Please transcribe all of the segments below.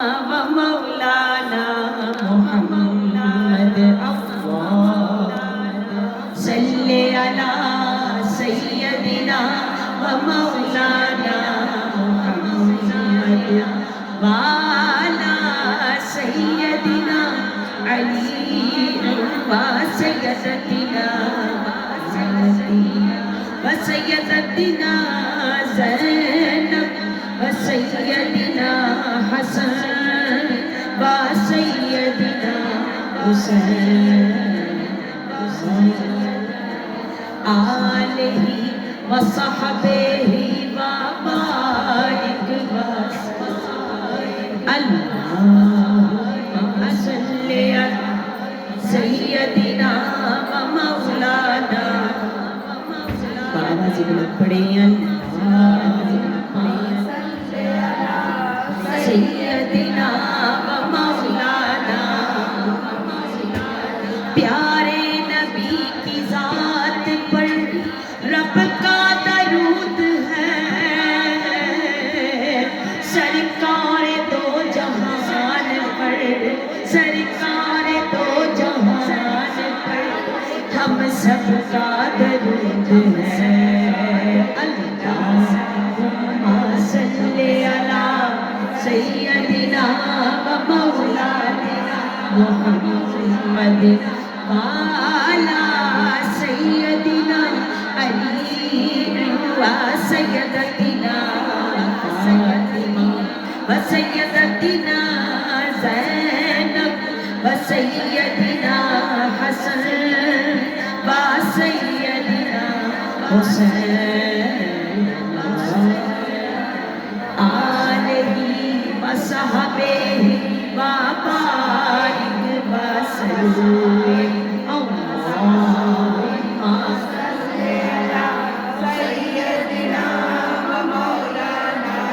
ومولانا محمد صل على سيدنا ومولانا محمد وعلى سيدنا علي وسيدتنا وسيدتنا زينب وسيدنا حسن وسيدنا حسين آلہ وصحبہ وبارک وسلم اللہم صلی علی سیدنا ومولانا آواز بلند پڑھیں سیدنا ومولانا پیارے نبی کی ذات پر رب کا درود ہے سرکار دو جہان پر سرکار دو جہان پر ہم سب کا درود ہے اللہم صلی علی سیدنا ومولانا محمد وعلی سیدنا علی وسیدتنا فاطمہ وسیدتنا زینب وسیدنا حسن وسیدنا حسین آلہ وصحبہ وبارک وسلم اللہم صلی علی سیدنا ومولانا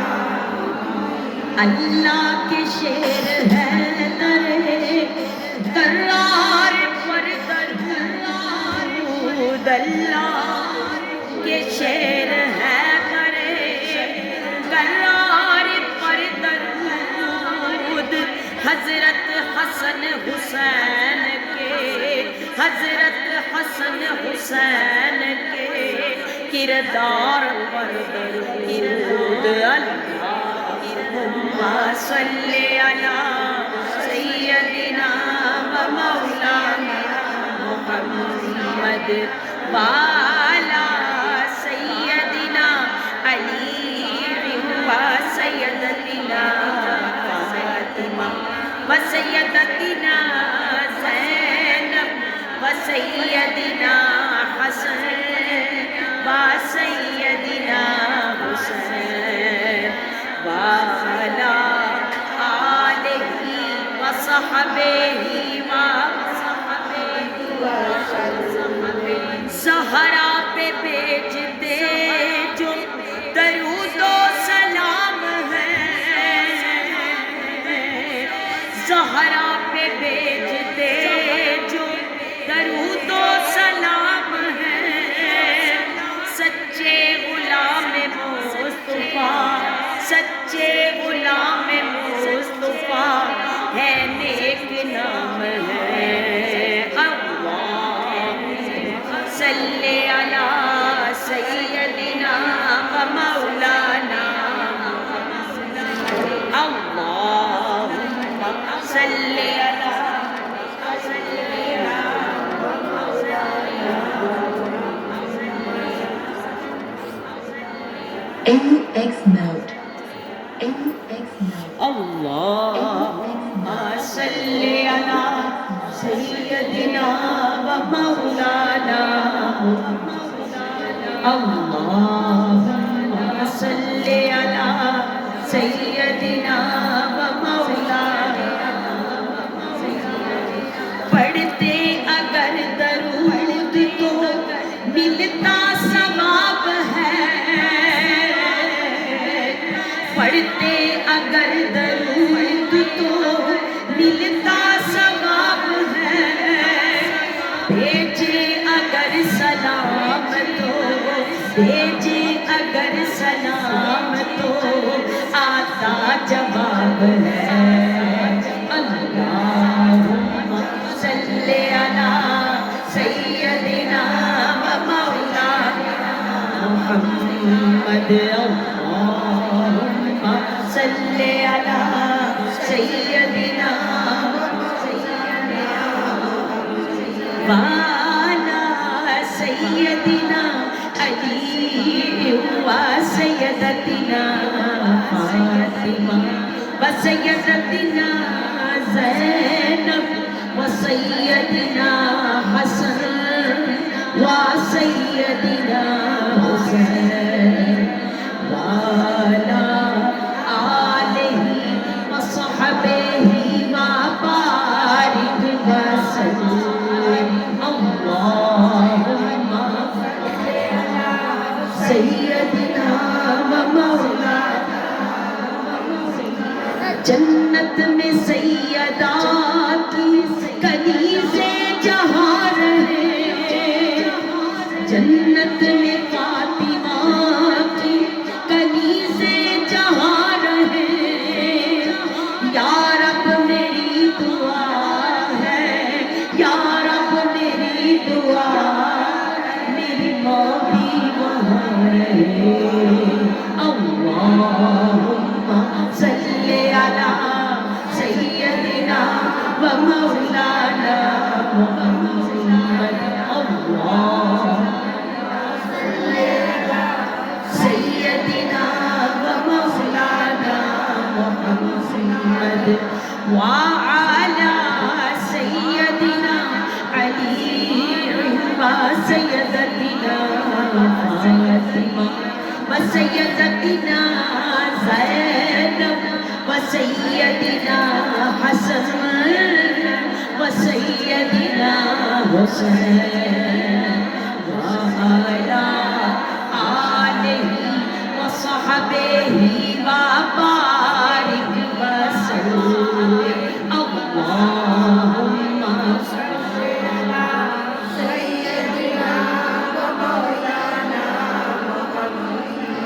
اللہ کے شعر ہے کرار پر درود اللہ کے شعر ہے کرار پر درود حضرت حسن حسین کے حضرت حسن حسین کے کردار پر درود اللہم صلی علی سیدنا ومولانا محمد وعلی سیدنا علی وسیدتنا فاطمہ وسیدتنا زینب وسیدنا حسن وسیدنا حسین وعلی آلہ وصحبہ زہرا پہ بھیج دے جو درود و سلام ہے زہرا پہ بھیج دے جو درود و سلام ہے سچے غلام مصطفیٰ سچے غلام مصطفیٰ ہے نیک نام ہے صلی علی سیدنا ومولانا اللہم صلی علی سیدنا NX Note. NX Note. اللہم صلی علی سیدنا ومولانا اللہم صلی علی سیدنا ومولانا پڑھتے اگر درود تو ملتا ثواب ہے پڑھتے اگر درود تو ملتا ثواب ہے بھیجے اگر سلام تو بھیجے ثواب ہے اللہم صلی علی سیدنا و مولانا محمد اللہم صلی علی سیدنا وعلی سیدنا علی و سیدتنا فاطمہ و سیدتنا زینب و سیدنا حسن و سیدنا حسین وعلی آلہ و صحبہ و بارک وسلم اللہم سیدنا و مولانا جنت میں سیدات کی کنیزے جہاں رہے جنت میں فاطمہ کی کنیزے جہاں رہے یا رب میری دعا ہے یا رب میری دعا میری ماں بھی وہاں رہے اللہم صلی علی سیدنا و مولانا محمد اللہم سیدنا و مولانا محمد وعلی سیدنا علی و سیدتنا فاطمہ و سیدتنا زینب و سیدنا حسن و سیدنا حسین وعلی آلہ و صحبہ و بارک وسلم اللہم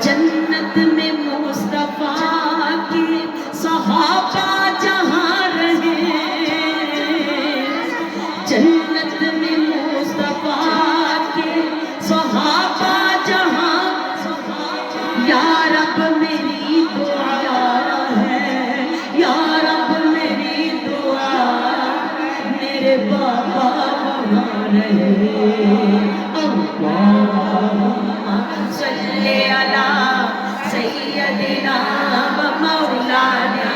جنت میں مصطفیٰ کے صحابہ جہاں رہے جنت میں مصطفیٰ کے صحابہ جہاں یا رب میری دعا ہے یا رب میری دعا میرے بابا وہاں رہے اللہم صلی علی سیدنا و مولانا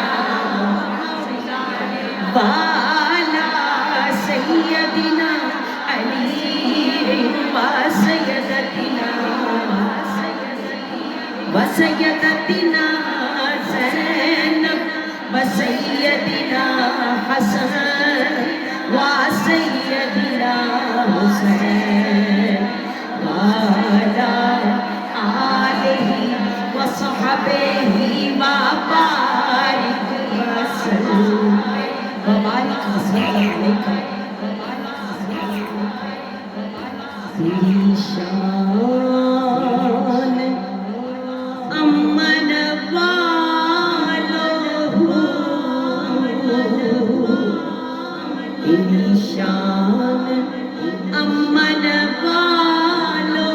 وعلی سیدنا علی و سیدتنا و سیدتنا زینب و سیدنا حسن و سیدنا حسین وعلی آلہ و صحبہ و بارک وسلم وبارک وسلم تیری شان امن والو تیری شان امن والو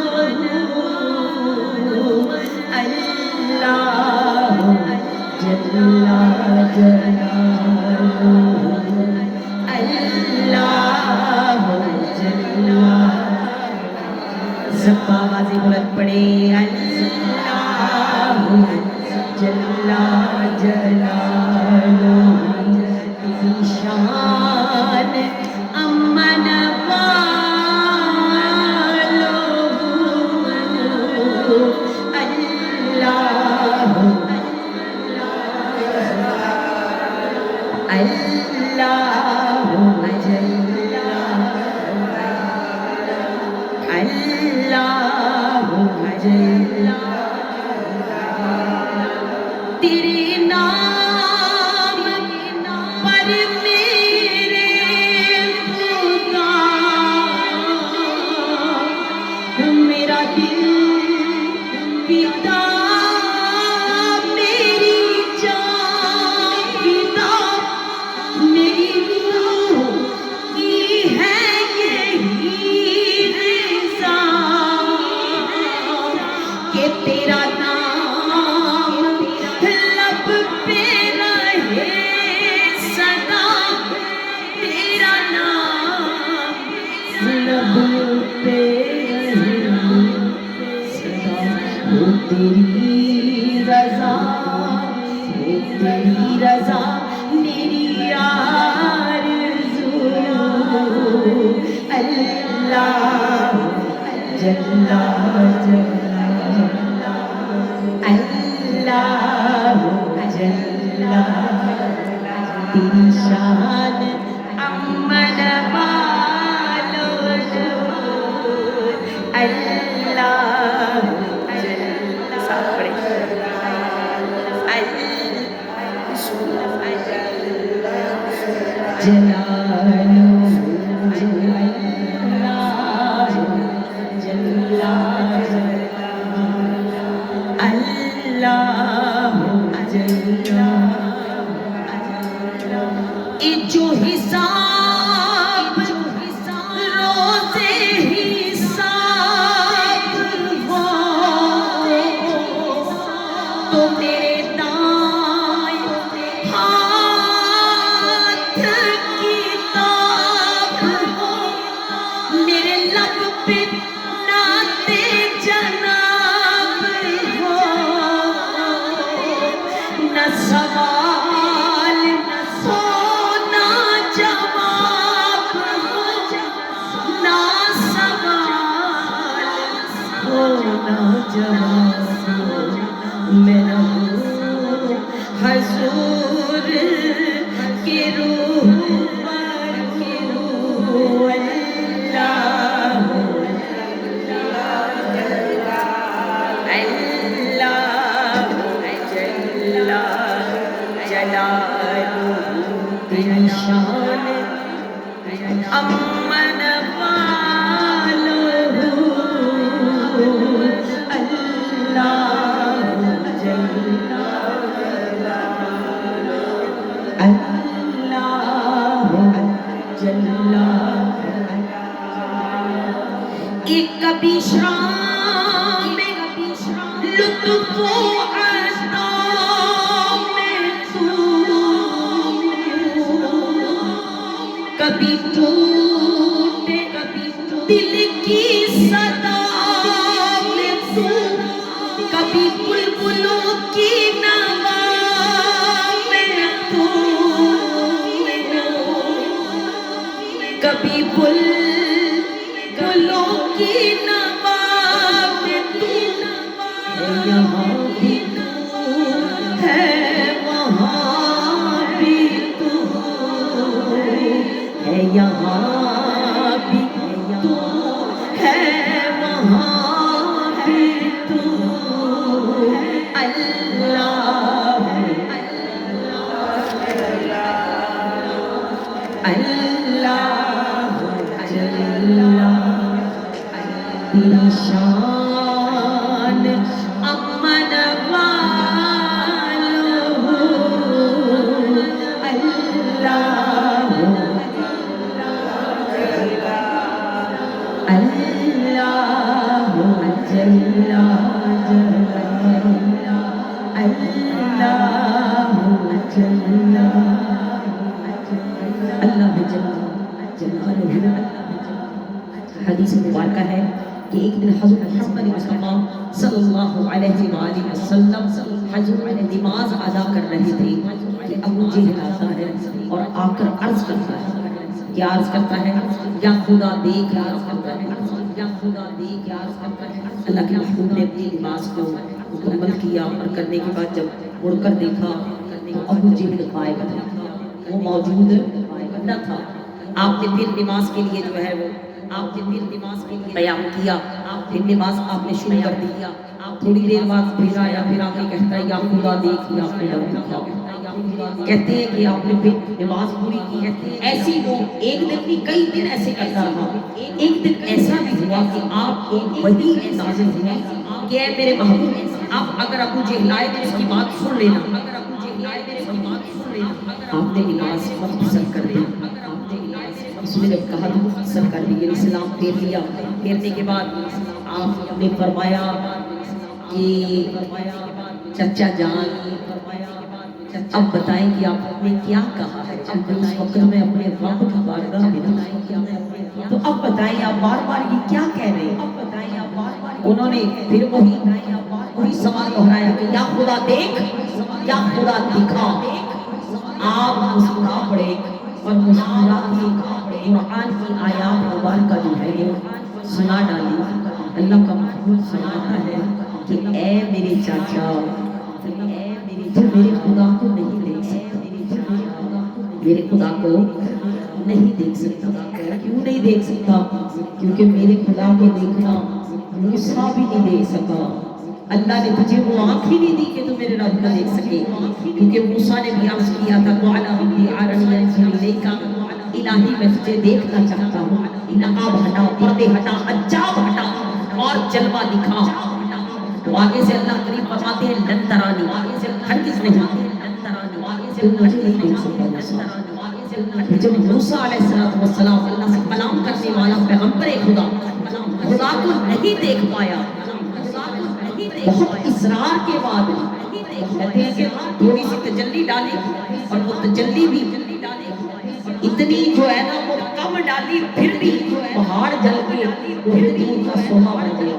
اللہ جل جلالہ اللہ جل سب آوازیں بلند پڑے اللہ جل جلالہ تیری شان امن والو اللہ اللہ جل اللہ جل تیرے نام پر میرے خدا میرا دل پیتا میری جان تیری رضا ہو تیری رضا میری آرزو اللہ جل جلالہ اللہ جل تیری شان امن والو اللہ جل ساپڑے جلالو جو حساب روزے حساب ہو تو میرے دائیں ہاتھ کتاب ہو میرے لب پہ نعت جناب ہو نہ سوال ہو نہ جواب ہو نہ سوال ہو نہ جواب ہو میں نہ ہوں حضور کی روح پر کی روح اللہ تیری شان امن والو اللہ جل اللہ جل ایک کبھی شام میں لطف و عطا میں تو کبھی ٹوٹے دل کی صدا میں تو کبھی بلبلوں کی نوا میں تو کبھی بلبلوں کی نوا میں تو یہاں بھی تو ہے وہاں بھی تو ہے یہاں بھی تو ہے وہاں بھی تو اللہ اللہ جل تیری شان امن والو اللہ اللہ جل اللہ جل حدیث مبارکہ ہے کہ ایک دن حضرت محمد مصطفیٰ صلی اللہ علیہ وآلہ وسلم حضور نماز ادا کر رہے تھے کہ ابو جہل آتا ہے اور آ کر عرض کرتا ہے کیا عرض کرتا ہے یا خدا دیکھ یا خدا دیکھ اللہ کے محبوب نے اپنی نماز کو مکمل کیا اور کرنے کے بعد جب مڑ کر دیکھا تو ابو جہل غائب تھا وہ موجود نہ تھا آپ نے پھر نماز کے لیے جو ہے وہ آپ نے پھر نماز کے لیے قیام کیا پھر نماز آپ نے شروع کر دی تھوڑی دیر بعد پھر آیا پھر آپ نے کہتا ہے یا خدا دیکھ یا خدا دیکھا کہتے ہیں کہ آپ نے پھر نماز پوری کی ہے ایسی وہ ایک دن بھی کئی دن ایسے کرتا رہا ایک دن ایسا بھی ہوا کہ آپ کو وحی نازل ہوئی کہ اے میرے محبوب آپ اگر ابو جہل آئے تو اس کی بات سن لینا آپ نے نماز بہت پسند کر دی اس نے جب کہا تو پسند کر دی یعنی سلام پھیر لیا پھیرنے کے بعد آپ نے فرمایا کہ چچا جان اب بتائیں کہ آپ نے کیا کہا ہے اب اس وقت میں اپنے رب کی بارگاہ میں تو اب بتائیں آپ بار بار یہ کیا کہہ رہے ہیں انہوں نے پھر وہی وہی سوال دہرایا کہ یا خدا دیکھ یا خدا دکھا. آپ مسکرا پڑے اور مسکرا کے قرآن کی آیات مبارکہ جو ہے وہ سنا ڈالی. اللہ کا محبوب سناتا ہے کہ اے میرے چاچا تو میرے خدا کو نہیں دیکھ سکتا, میرے خدا کو نہیں دیکھ سکتا. کیوں نہیں دیکھ سکتا؟ کیونکہ میرے خدا کو دیکھنا موسیٰ بھی نہیں دیکھ سکا. اللہ نے تجھے وہ آنکھ ہی نہیں دی کہ تو میرے رب کو دیکھ سکے, کیونکہ موسیٰ نے بھی عرض کیا تھا وَعَلَى رَبِّي عَرَنِيًا إِلَيْكَ, الہی میں تجھے دیکھنا چاہتا ہوں. نقاب ہٹا, پردے ہٹا, حجاب ہٹا اور جلوہ دکھا. تو آگے سے اللہ کریم فرماتے ہیں لن ترانی, ہرگز نہیں, تم مجھے نہیں دیکھ سکتا. جب موسیٰ علیہ السلام اللہ سے کلام کرنے والا پیغمبر خدا خدا کو نہیں دیکھ پایا, بہت اصرار کے بعد کہتے ہیں کہ تھوڑی سی تجلی ڈالی, اور وہ تجلی بھی اتنی جو ہے نا وہ کم ڈالی, پھر بھی پہاڑ جل کے پھر بھی ان کا سونا بن گیا.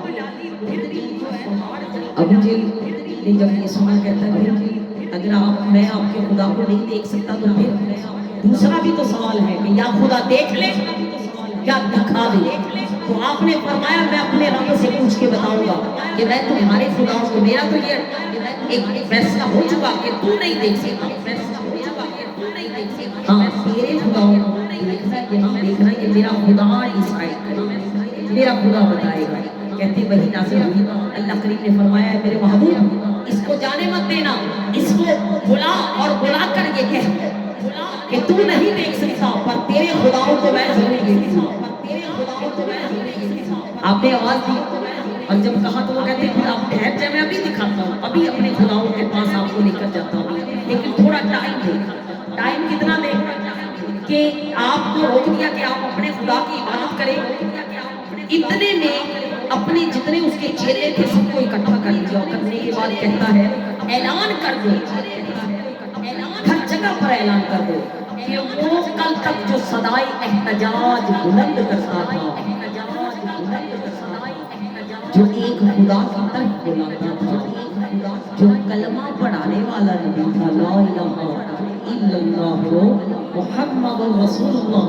ابو جہل نے جب یہ سنا کہتا ہے اگر میں آپ کے خدا کو نہیں دیکھ سکتا تو پھر دوسرا بھی تو سوال ہے کہ یا خدا دیکھ لے یا دکھا دے. تو آپ نے فرمایا میں اپنے رب سے پوچھ کے بتاؤں گا کہ میں تمہارے خدا کو, میرا تو یہ ایک فیصلہ ہو چکا کہ تو نہیں دیکھ سکتا. ہاں تیرے خداؤں کو دیکھنا کہ نہیں دیکھنا یہ میرا خدا ڈیسائیڈ کرے, میرا خدا بتائے گا. کہتے وہی نازل ہوئی. اللہ کریم نے فرمایا ہے میرے محبوب اس کو جانے مت دینا, اس کو بلا اور بلا کر یہ کہہ کہ تو نہیں دیکھ سکتا پر تیرے خداؤں کو میں ضرور دیکھوں. آپ نے آواز دی اور جب کہا تو وہ کہتے ہیں خدا آپ ٹھہر جائے, میں ابھی دکھاتا ہوں, ابھی اپنے خداؤں کے پاس آپ کو لے کر جاتا ہوں, لیکن تھوڑا ٹائم دے. ٹائم کتنا دے کہ آپ کو روک دیا کہ آپ اپنے خدا کی عبادت کریں. اتنے میں اپنے جتنے اس کے چیلے تھے سب کو اکٹھا کر لیا, اور کرنے کے بعد کہتا ہے اعلان کر دو, ہر جگہ پر اعلان کر دو کہ وہ کل تک جو صدائے احتجاج بلند کرتا تھا, جو ایک خدا کی طرف بلاتا تھا, جو کلمہ پڑھانے والا نبی تھا لا الہ الا اللہ محمد رسول اللہ,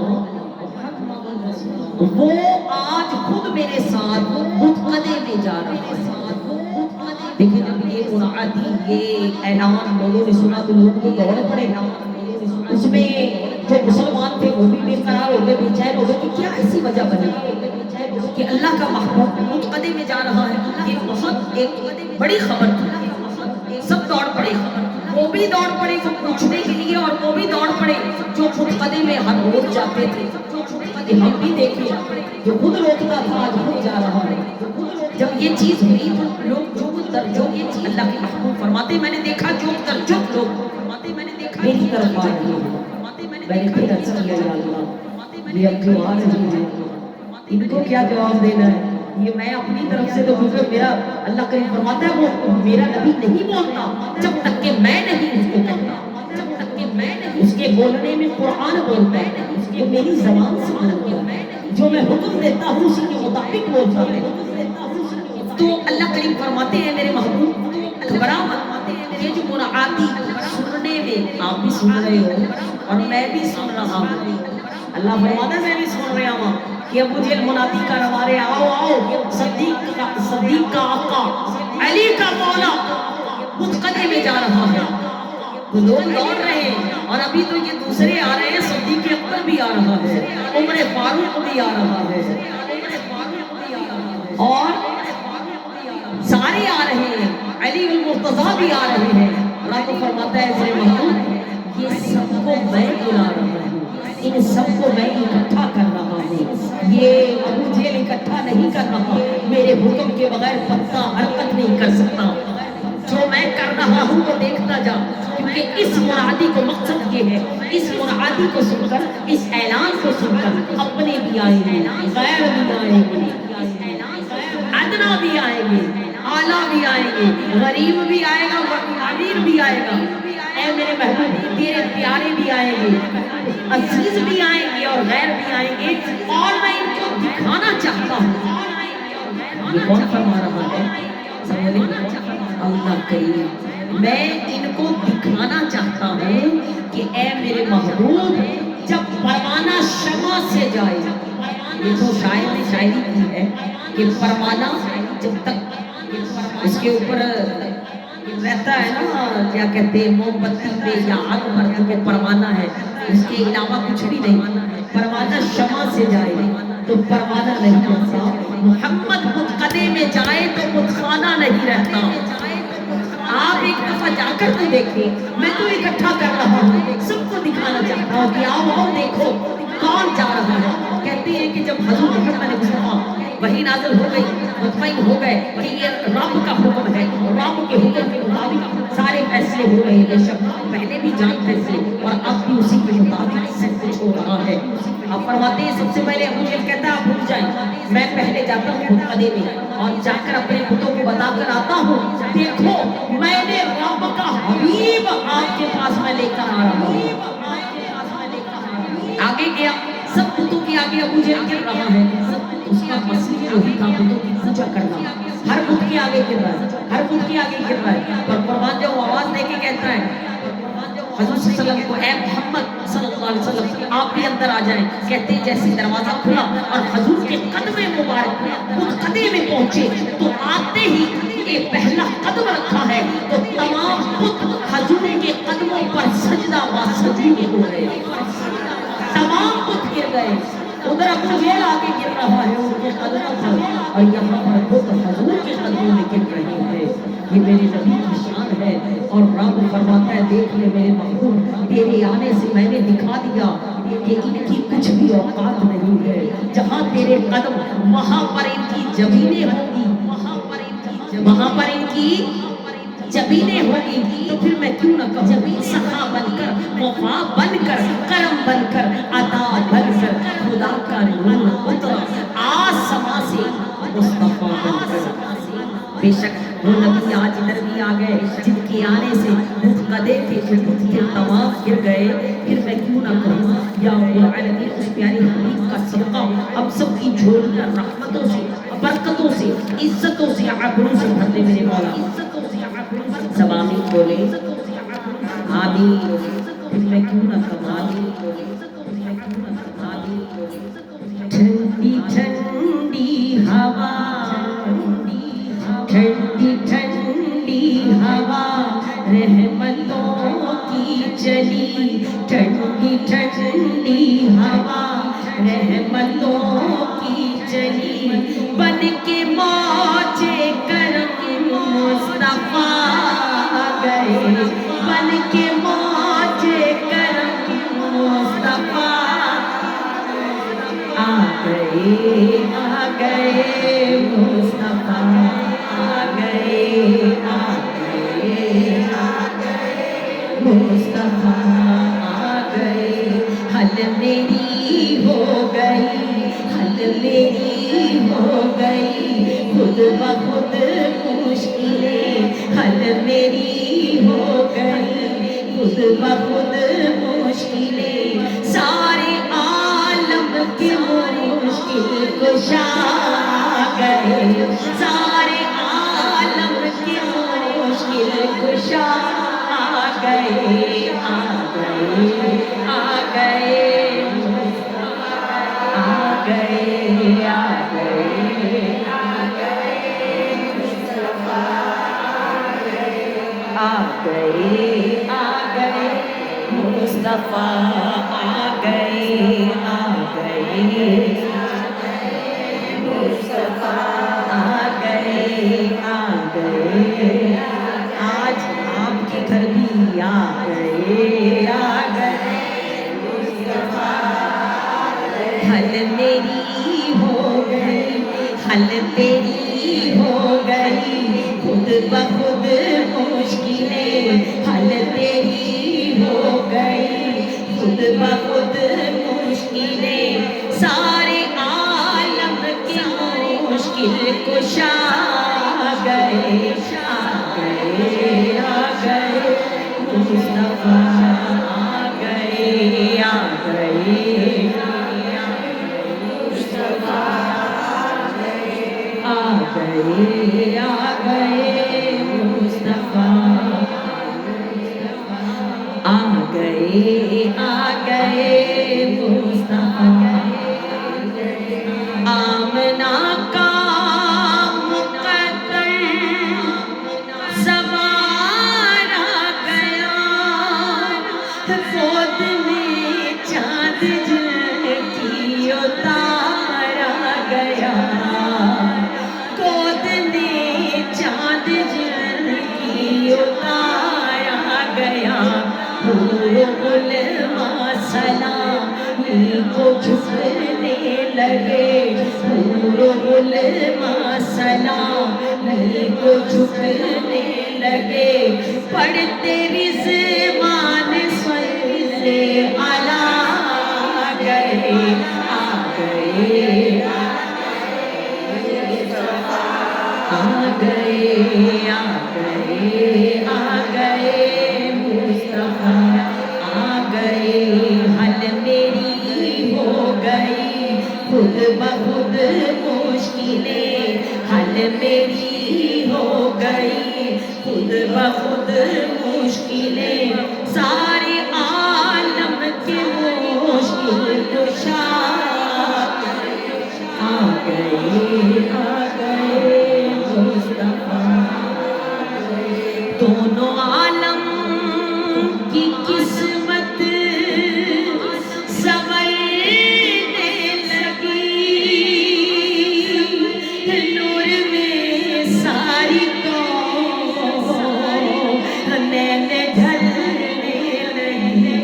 وہ آج خود میرے ساتھ متقدے میں جا رہا ہے. لیکن جب یہ منادی یہ اعلان لوگوں نے سنا تو لوگوں کو دوڑ پڑے. اس میں جو مسلمان تھے وہ بھی بے قرار ہو گئے, بے چین ہو گئے کہ کیا ایسی وجہ بنی کہ اللہ کا محبوب متقدے میں جا رہا ہے. یہ بہت ایک بڑی خبر تھی. سب دوڑ پڑے, وہ بھی دوڑ پڑے وہ پوچھنے کے لیے, اور وہ بھی دوڑ پڑے جو متقدے میں ہر روز جاتے تھے. ہم بھی دیکھیں جو خود روکتا تھا آج خود جا رہا ہے. جب یہ چیز ہوئی تو لوگ جو در جو اللہ کے محبوب فرماتے میں نے دیکھا جو در جو لوگ میری طرف آ رہے ہیں. میں نے پھر عرض کیا یا اللہ یہ اب جو آ رہی ہیں ان کو کیا جواب دینا ہے. یہ میں اپنی طرف سے تو کیونکہ میرا اللہ کریم فرماتا ہے وہ میرا نبی نہیں بولتا جب تک کہ میں نہیں اس کو کہتا, جب تک کہ میں نہیں اس کے بولنے میں قرآن بولتا ہے, یہ میری زبان سے بولتا ہے, جو میں حکم دیتا ہوں اسی کے مطابق بولتا ہے. تو اللہ کریم فرماتے ہیں میرے محبوب گھبرا مت, یہ جو منعاتی سننے میں آپ بھی سن رہے ہو اور میں بھی سن رہا ہوں. اللہ فرماتا ہے میں بھی سن رہا ہوں کہ ابو جہل منادی کر ہمارے آؤ آؤ صدیق کا آقا علی کا مولا متقدے میں جا رہا ہے. تو لوگ دوڑ رہے ہیں اور ابھی تو یہ دوسرے آ رہے ہیں, صدیق اکبر بھی آ رہا ہے, عمر فاروق بھی آ رہا ہے, اور سارے آ رہے ہیں, علی المرتضیٰ بھی آ رہے ہیں. اللہ کو فرماتا ہے میرے محبوب یہ سب کو میں بلا رہا ہوں, ان سب کو میں اکٹھا کر رہا ہوں. یہ ابو جہل اکٹھا نہیں کر رہا, میرے حکم کے بغیر پتا حرکت نہیں کر سکتا. جو میں کر رہا ہوں وہ دیکھتا جا, کیونکہ اس منادی کو مقصد یہ ہے, اس منادی کو سن کر, اس اعلان کو سن کر اپنے بھی آئیں گے, غیر بھی آئیں گے, ادنا بھی آئیں گے, اعلیٰ بھی آئیں گے, غریب بھی آئے گا, امیر بھی آئے گا. اے میرے محبوب تیرے پیارے بھی آئیں گے, عزیز بھی آئیں گے اور غیر بھی آئیں گے, اور میں ان کو دکھانا چاہتا ہوں. یہ کون فرما رہا ہے؟ اللہ کریم میں ان کو دکھانا چاہتا ہوں کہ اے میرے محبوب جب پروانہ شمع سے جائے، یہ تو شاعر نے شاعری کی ہے کہ پروانہ جب تک اس کے اوپر رہتا ہے نا، کیا کہتے ہیں، موم بتی پہ یا آگ پر جو پروانہ ہے، اس کے علاوہ کچھ بھی نہیں، پروانہ شمع سے جائے تو پروانہ نہیں رہتا، محمد متقدے میں جائے تو متخانہ نہیں رہتا۔ آپ ایک دفعہ جا کر تو دیکھیں، میں تو اکٹھا کر رہا ہوں، سب کو دکھانا چاہتا ہوں کہ آؤ دیکھو کون جا رہا ہے۔ کہتے ہیں کہ جب حضور محمد مصطفیٰ وحی نازل ہو گئی، مطمئن ہو گئے کہ یہ رب کا حکم ہے، رب کے حکم کے مطابق سارے فیصلے ہو رہے ہیں، بے شک پہلے بھی جانتے تھے اور اب بھی اسی کے مطابق سب کچھ ہو رہا ہے۔ آپ فرماتے ہیں سب سے پہلے ابو جہل کہتا ہے آپ رک جائیں، میں پہلے جاتا ہوں متقدے میں اور جا کر اپنے پتوں کو بتا کر آتا ہوں، دیکھو میں نے رب کا حبیب آپ کے پاس میں لے کر آ رہا ہوں۔ آگے گیا، سب پتوں کے آگے ابو جہل گر رہا ہے، اس کا مسئلہ وہی تھا پتوں کی پوجا کرنا، ہر بت کے آگے گر رہا ہے، ہر بت کے آگے گر رہا ہے، اور قربان جو آواز دے کے کہتا ہے حضور صلی اللہ علیہ وسلم کو، اے محمد صلی اللہ علیہ وسلم آپ بھی اندر آ جائیں۔ کہتے ہیں جیسے دروازہ کھلا اور حضور کے قدم مبارک متقدے میں پہنچے تو آتے ہی ایک پہلا قدم رکھا ہے تو تمام بت حضور کے قدموں پر سجدہ و سجود ہو گئے، تمام بت گر گئے۔ ادھر ابو جہل آگے گر رہا ہے ان کے قدموں پر، اور یہاں پر بت حضور کے قدموں میں گر رہے ہیں۔ یہ میرے نبی کی شان ہے، اور رب فرماتا ہے دیکھ لے میرے محبوب، تیرے آنے سے میں نے دکھا دیا کہ ان کی کچھ بھی اوقات نہیں ہے، جہاں تیرے قدم وہاں پر ان کی جبینیں ہوں گی، وہاں پر ان کی جبینیں ہوگی، تو پھر میں کیوں نہ کہوں سخا بن کر، وفا بن کر، کرم بن کر، عطا بن کر، خدا کا نور اترا آسماں سے مصطفیٰ بن کر۔ بے شک وہ نبی آج ادھر بھی آ گئے جن کے آنے سے متقدے کے جو تمام گر گئے، پھر میں کیوں نہ کہوں یا العالمین اس پیارے حبیب کا صدقہ ہم سب کی جھولیاں رحمتوں سے، برکتوں سے، عزتوں سے، عبروں سے بھر دے میرے مولا۔ سب آمین بولے، آمین بولے، پھر میں کیوں نہ کہوں آمین بولے، آمین بولے۔ ٹھنڈی ٹھنڈی ہوا، ٹھنڈی ٹھنڈی ہوا رحمتوں کی چلی، ٹھنڈی ٹھنڈی ہوا رحمتوں کی چلی، بن کے موج کرم مصطفیٰ گئے، بن کے موج کرم مصطفیٰ آ گئے، آ گئے مصطفیٰ آ گئے، آ گئے، آ گئے مصطفیٰ آ گئے، حل میری ہو گئی، حل میری ہو گئی، خود بخود مشکلیں حل میری ہو گئی، خود بخود مشکلیں، سارے عالم کے مشکل کشا گئے، سارے عالم کے مشکل کشا گئے، آ گئے، آ گئے، آ گئے، آ گئے، آ گئے مصطفیٰ آ گئے، آ گئے مصطفیٰ آ گئے، آ گئے مصطفیٰ آ گئے، آ گئے، آج آپ کے گھر بھی آ گئے، آ گئے مصطفیٰ، حل میری ہو گئی، حل تیری ہو گئی، خود بخود مشکلیں حل تیری ہو گئی، خود بخود مشکلیں، سارے عالم کے مشکل کشا گئے، آ گئے، آ گئے مصطفیٰ آ گئے، آ گئے مصطفیٰ آ گئے، آ گئے کو جھکنے لگے حور و علماء سلام کو جھکنے لگے پڑھتے رضوان صلی علی گئے آ گئے مصطفیٰ آ گئے حل میری ہو گئی خود بخود مشکلیں حل میری ہو گئی خود بخود مشکلیں سارے عالم کے مشکل کشا آ گئے دونوں عالم کی قسمت سنورنے لگی نور میں ساری قوم نین ڈھلنے لگی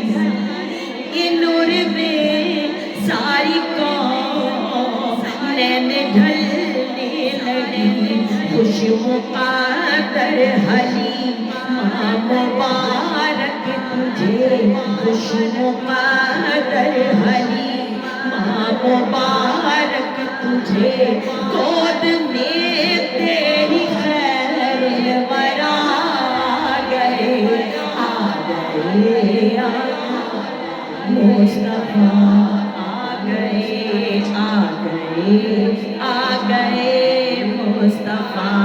نور میں ساری قوم نین ڈھلنے لگی خوش مقدر حلیم ماں مبارک تجھے خوش مقدر حلیم ماں مبارک تجھے گود میں تیری خیر الورا گئے آ گئے مصطفیٰ آ گئے آ گئے آ گئے مصطفیٰ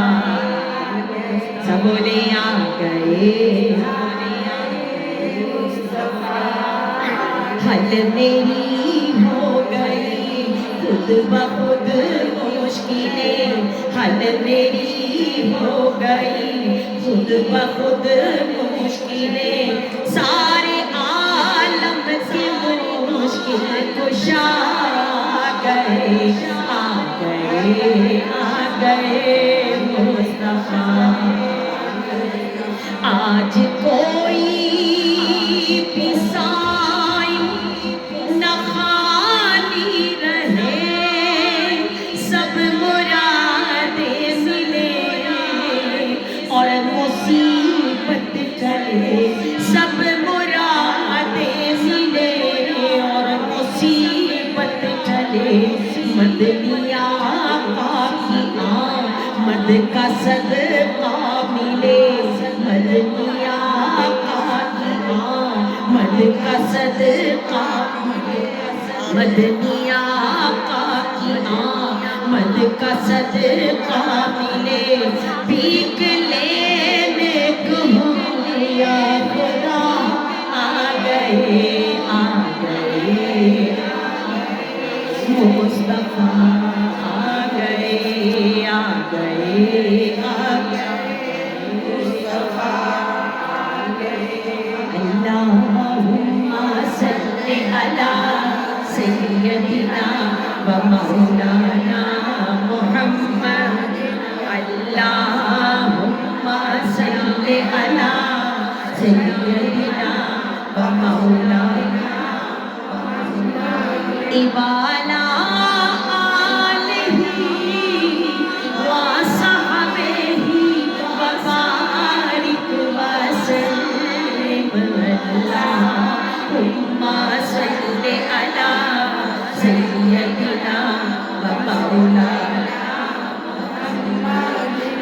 سب بولے آ گئے حل میری ہو گئی خود بخود مشکلیں حل میری ہو گئی خود بخود مشکلیں سارے عالم کی مشکل کشا گئے آ گئے مصطفیٰ آج کوئی بھی سائی نہ خالی رہے سب مرادیں ملے اور مصیبت ٹلے سب مرادیں ملے اور مصیبت ٹلے مدنی آقا کی آمد کا صدقہ ملے مدنی آقا کی آمد کا صدقہ مدنی آقا کی آمد کا صدقہ ملے بھیک لینے کو یا خدا آ گئے مصطفیٰ آ گئے اللہم صلی علی سیدنا و مولانا محمد اللہم صلی علی سیدنا و مولانا والا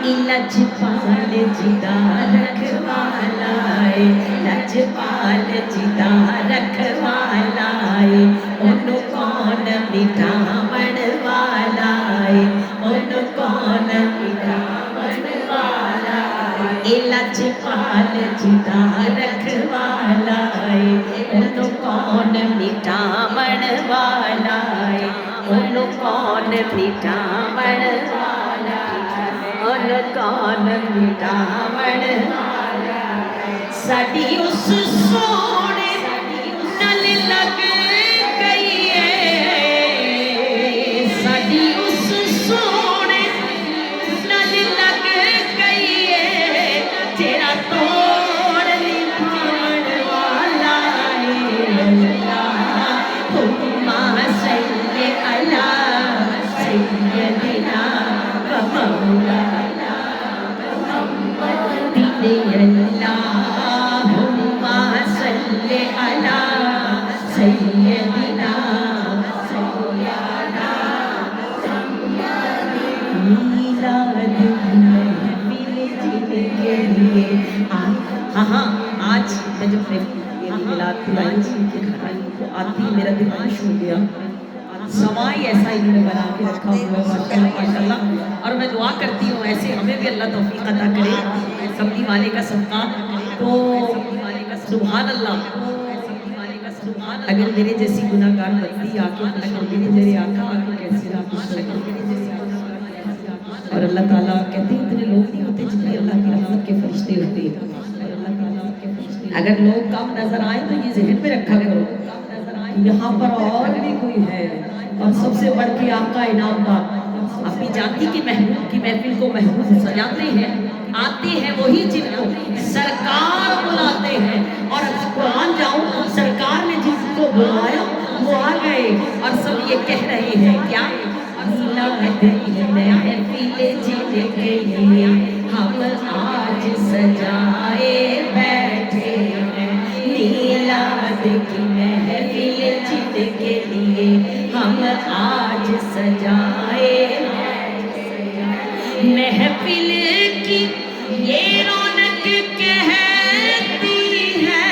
لجپال جدا رکھوالائے لجپال جدا رکھوالائے انہوں کون مٹھاون والائے انہوں کون مٹھاون والائے لجپال جدا رکھوالائے انہوں کون مٹھاون والائے انہوں کون مٹھاون والائے کون مٹاون ساڈی اس سونے نال لگ گئی ہے ساڈی اس سونے نال لگ گئی ہے تیرا توڑ نبھاون والا ہے اللہ سیدنا میلاد محفل جن کے لیے. ہاں ہاں آج میں جب میلاد پلائی کے گھر آئی تو آتی میرا دل خوش ہو گیا. سوائی ایسا انہوں نے بنا کے رکھا ہوا ماشاءاللہ ماشاءاللہ. اور میں دعا کرتی ہوں ایسے ہمیں بھی اللہ توفیق عطا کرے کملی والے کا صدقہ. تو سبحان اللہ اگر میرے جیسی گناہ گار بندی آ کے خوش ہوگی تو میرے آقا آ کے کیسے نہ خوش ہوگی. اور اللہ تعالیٰ کہتے ہیں اتنے لوگ نہیں ہوتے جتنے اللہ کی رحمت کے فرشتے ہوتے ہیں. اگر لوگ کم نظر آئیں تو یہ ذہن میں رکھا کرو یہاں پر اور بھی کوئی ہے. اور سب سے بڑھ کے آقا انعام دار اپنی جانتی کی محبوب کی محفل کو محبوب سجاتے ہیں. آتے ہیں وہی جن کو سرکار بلاتے ہیں. اور قرآن جاؤ سرکار نے جس کو بلایا وہ آ گئے اور سب یہ کہہ رہے ہیں کیا محفل جن کے لیے ہم آج سجائے بیٹھے ہیں. میلاد کی محفل جن کے لیے ہم آج سجائے محفل کی یہ رونق کہتی ہے.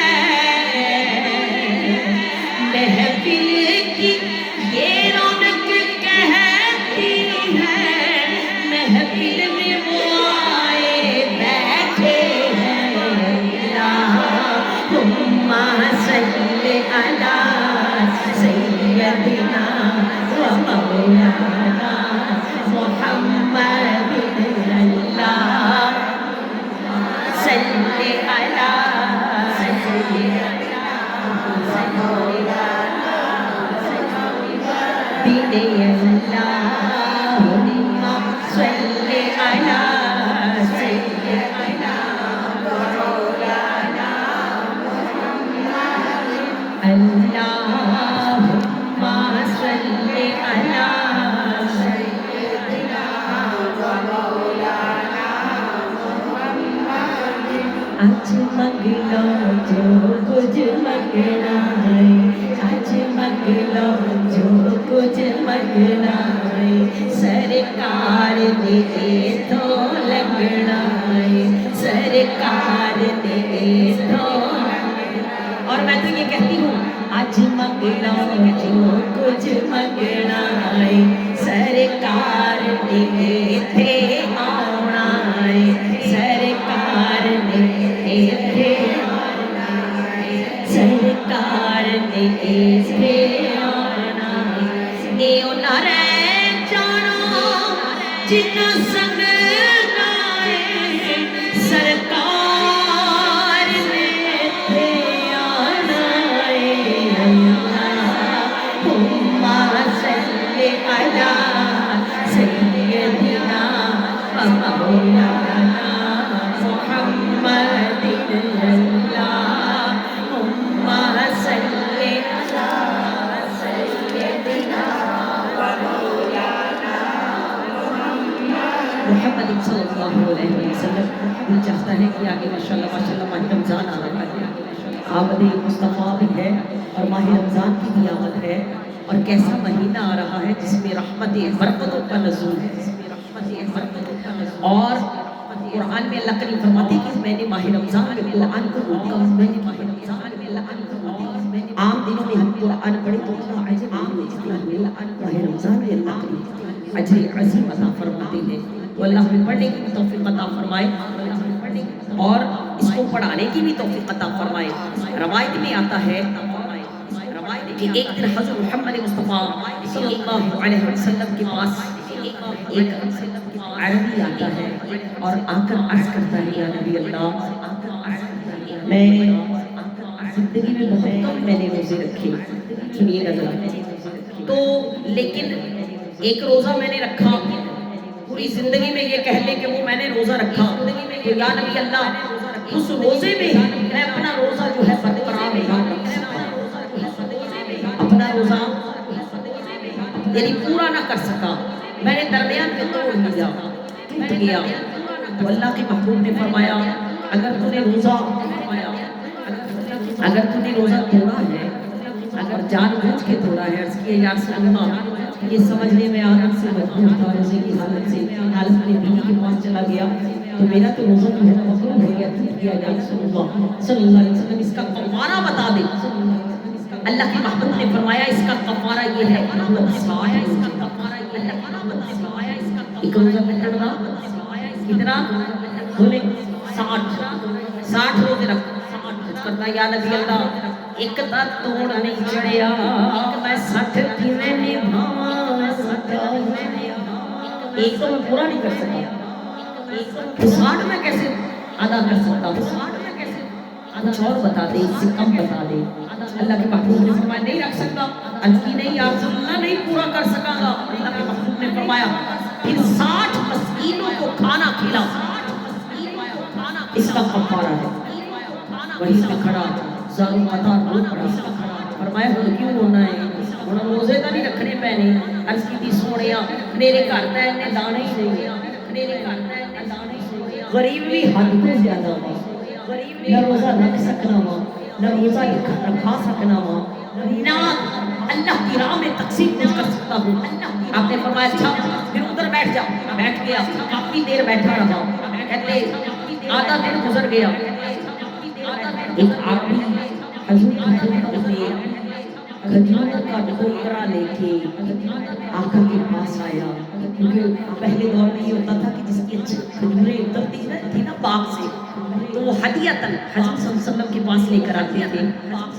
محفل کی یہ رونق کہتی ہے. محفل میں وہ آئے بیٹھے ہیں. اللہم صلی علی سیدنا و مولانا محمد. اللہ صلی علی سیدنا مولانا اللہم صلی علی سیدنا مولانا اللہم صلی علی آج منگ لو جو کچھ منگنا ہے. آج منگ لو جو کچھ منگنا ہے. سرکار نے تو لگنا ہے. سرکار نے تو. اور میں تو یہ کہتی ہوں آج منگ لو جو کچھ منگنا ہے. سرکار نے تھے آنا ہے. سرکار نے سرکار نے آنا. نیو نارے جانو جن سنگ گائے. سرکار نے آنا. اللہم صلی علی سیدنا مولانا محمد. اللہم صلی علی سیدنا مولانا محمد صلی اللہ علیہ وسلم. دل چاہتا ہے کہ آگے ماشاءاللہ ماشاءاللہ ماہ رمضان آ رہا ہے. آمد مصطفیٰ بھی ہے اور ماہ رمضان کی بھی آمد ہے. اور کیسا مہینہ آ رہا ہے جس میں رحمت برکتوں کا نزول ہے. اور قرآن میں اللہ کریم فرماتے ہیں کہ میں نے ماہ رمضان میں قرآن کو روکا. میں نے ماہ رمضان میں عام دنوں میں ہم قرآن پڑھے تو اتنا عجب عام ماہ رمضان میں اللہ کریم اجر عظیم عطا فرماتے ہیں. تو اللہ ہمیں پڑھنے کی بھی توفیق عطا فرمائے اور اس کو پڑھانے کی بھی توفیق عطا فرمائے. روایت میں آتا ہے کہ ایک دن حضرت محمد مصطفیٰ صلی اللہ علیہ وسلم کے پاس ایک عربی آتا ہے اور آ کر عرض کرتا ہے یا نبی اللہ میں زندگی میں بہت کم میں نے روزے رکھے. سنیے گا ذرا. تو لیکن ایک روزہ میں نے رکھا. پوری زندگی میں یہ کہہ لیں کہ وہ میں نے روزہ رکھا. تو یا نبی اللہ اس روزے میں میں اپنا روزہ جو ہے برقرار رکھا. اپنا روزہ یعنی پورا نہ کر سکا. میں نے درمیان میں توڑ دیا ٹوٹ گیا. تو اللہ کے محبوب نے فرمایا اگر تو نے روزہ توڑا ہے اور جان بوجھ کے توڑا ہے. عرض کیا یا رسول اللہ، یہ سمجھنے میں آدم سے مجبور تھا، روزے کی حالت میں بیوی کے پاس چلا گیا تو میرا تو روزہ جو ہے نا مقروض ہو گیا، ٹوٹ گیا. یا رسول اللہ صلی اللہ علیہ وسلم اس کا کفارہ بتا دے. اللہ کے محبوب نے فرمایا اس کا کفارہ یہ ہے ایک روزہ پکڑنا. کتنا؟ بولے 60 روزے رکھ. کرتا یا نبی اللہ ایک تا توڑ نہیں چڑھیا، میں 60 کیویں نبھاواں. ایک تو میں پورا نہیں کر سکتا، 60 میں کیسے ادا کر سکتا ہوں؟ کچھ اور بتا دے، اس سے کم بتا دے. اللہ کے محبوب نے فرمایا نہیں رکھ سکتا. عرض کی نہیں یا رسول اللہ نہیں پورا کر سکا گا. اللہ کے محبوب نے فرمایا پھر 60 مسکینوں کو کھانا کھلا، اس کا کفارہ ہے. وہیں پہ کھڑا زارو قطار رو پڑا. فرمایا ہن کیوں رونا ہے؟ ہن روزے تو نہیں رکھنے پینے. عرض کی تھی سونیا میرے گھر تے نے دانے ہی نہیں، میرے گھر تے نے دانے ہی نہیں. غریب بھی حد تو زیادہ ہوا، نہ روزہ رکھ سکنا ہوا، نہ روزہ رکھا سکنا ہوا، نہ اللہ کی راہ میں تقسیم کچھ کر سکتا ہوں. آپ نے فرمایا اچھا پھر ادھر بیٹھ جا. بیٹھ گیا، کافی دیر بیٹھا رہا. کہتے آدھا دن گزر گیا. ایک آدمی حضور کی کھجور کا ٹوکرا لے کے آقا کے پاس آیا. کیونکہ پہلے دور میں یہ ہوتا تھا کہ جس کی اچھی کھجوریں اترتی تھی نا باغ سے تو وہ ہدیتاً حضرت صلی اللہ علیہ وسلم کے پاس لے کر آتے تھے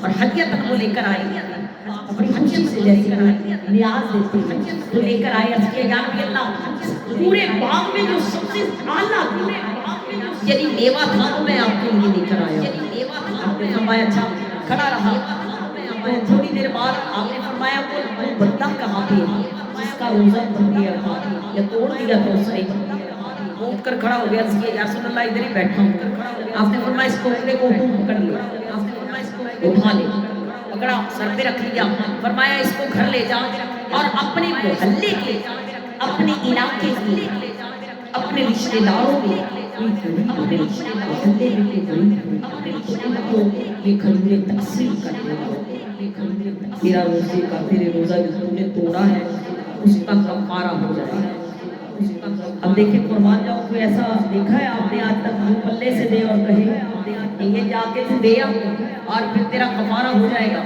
اور ہدیتاً وہ لے کر آئے بڑی خوشی سے، جیسے نیاز دیتے ہیں تو لے کر آئے. عرض کیا یا نبی اللہ پورے باغ میں جو سب سے اعلیٰ یعنی میوہ تھا وہ میں آپ کے لیے لے کر آیا. آپ نے فرمایا اچھا. کھڑا رہا. تھوڑی دیر بعد آپ نے فرمایا وہ بندہ کہاں پہ جس کا روزہ ٹوٹ گیا تھا یا توڑ دیا تھا اس نے؟ اٹھ کر کھڑا ہو گیا. اس کی یا رسول اللہ ادھر ہی بیٹھا ہوں. آپ نے فرمایا اس ٹوکرے کو پکڑ لیا. آپ نے فرمایا اس کو اٹھا لے. پکڑا، سر پہ رکھ لیا. فرمایا اس کو گھر لے جا اور اپنے محلے کے، اپنے علاقے کے، اپنے رشتے داروں میں اپنے محلے میں یہ کھجوریں تقسیم کر دو. تیرا روزے کا، تیرے روزہ جو تم نے توڑا ہے اس کا کفارہ ہو جائے گا. اب دیکھیں قربان جاؤں کوئی ایسا دیکھا ہے آپ نے آج تک منہ پلے سے دے اور کہے یہ جا کے دیا اور پھر تیرا کفارہ ہو جائے گا؟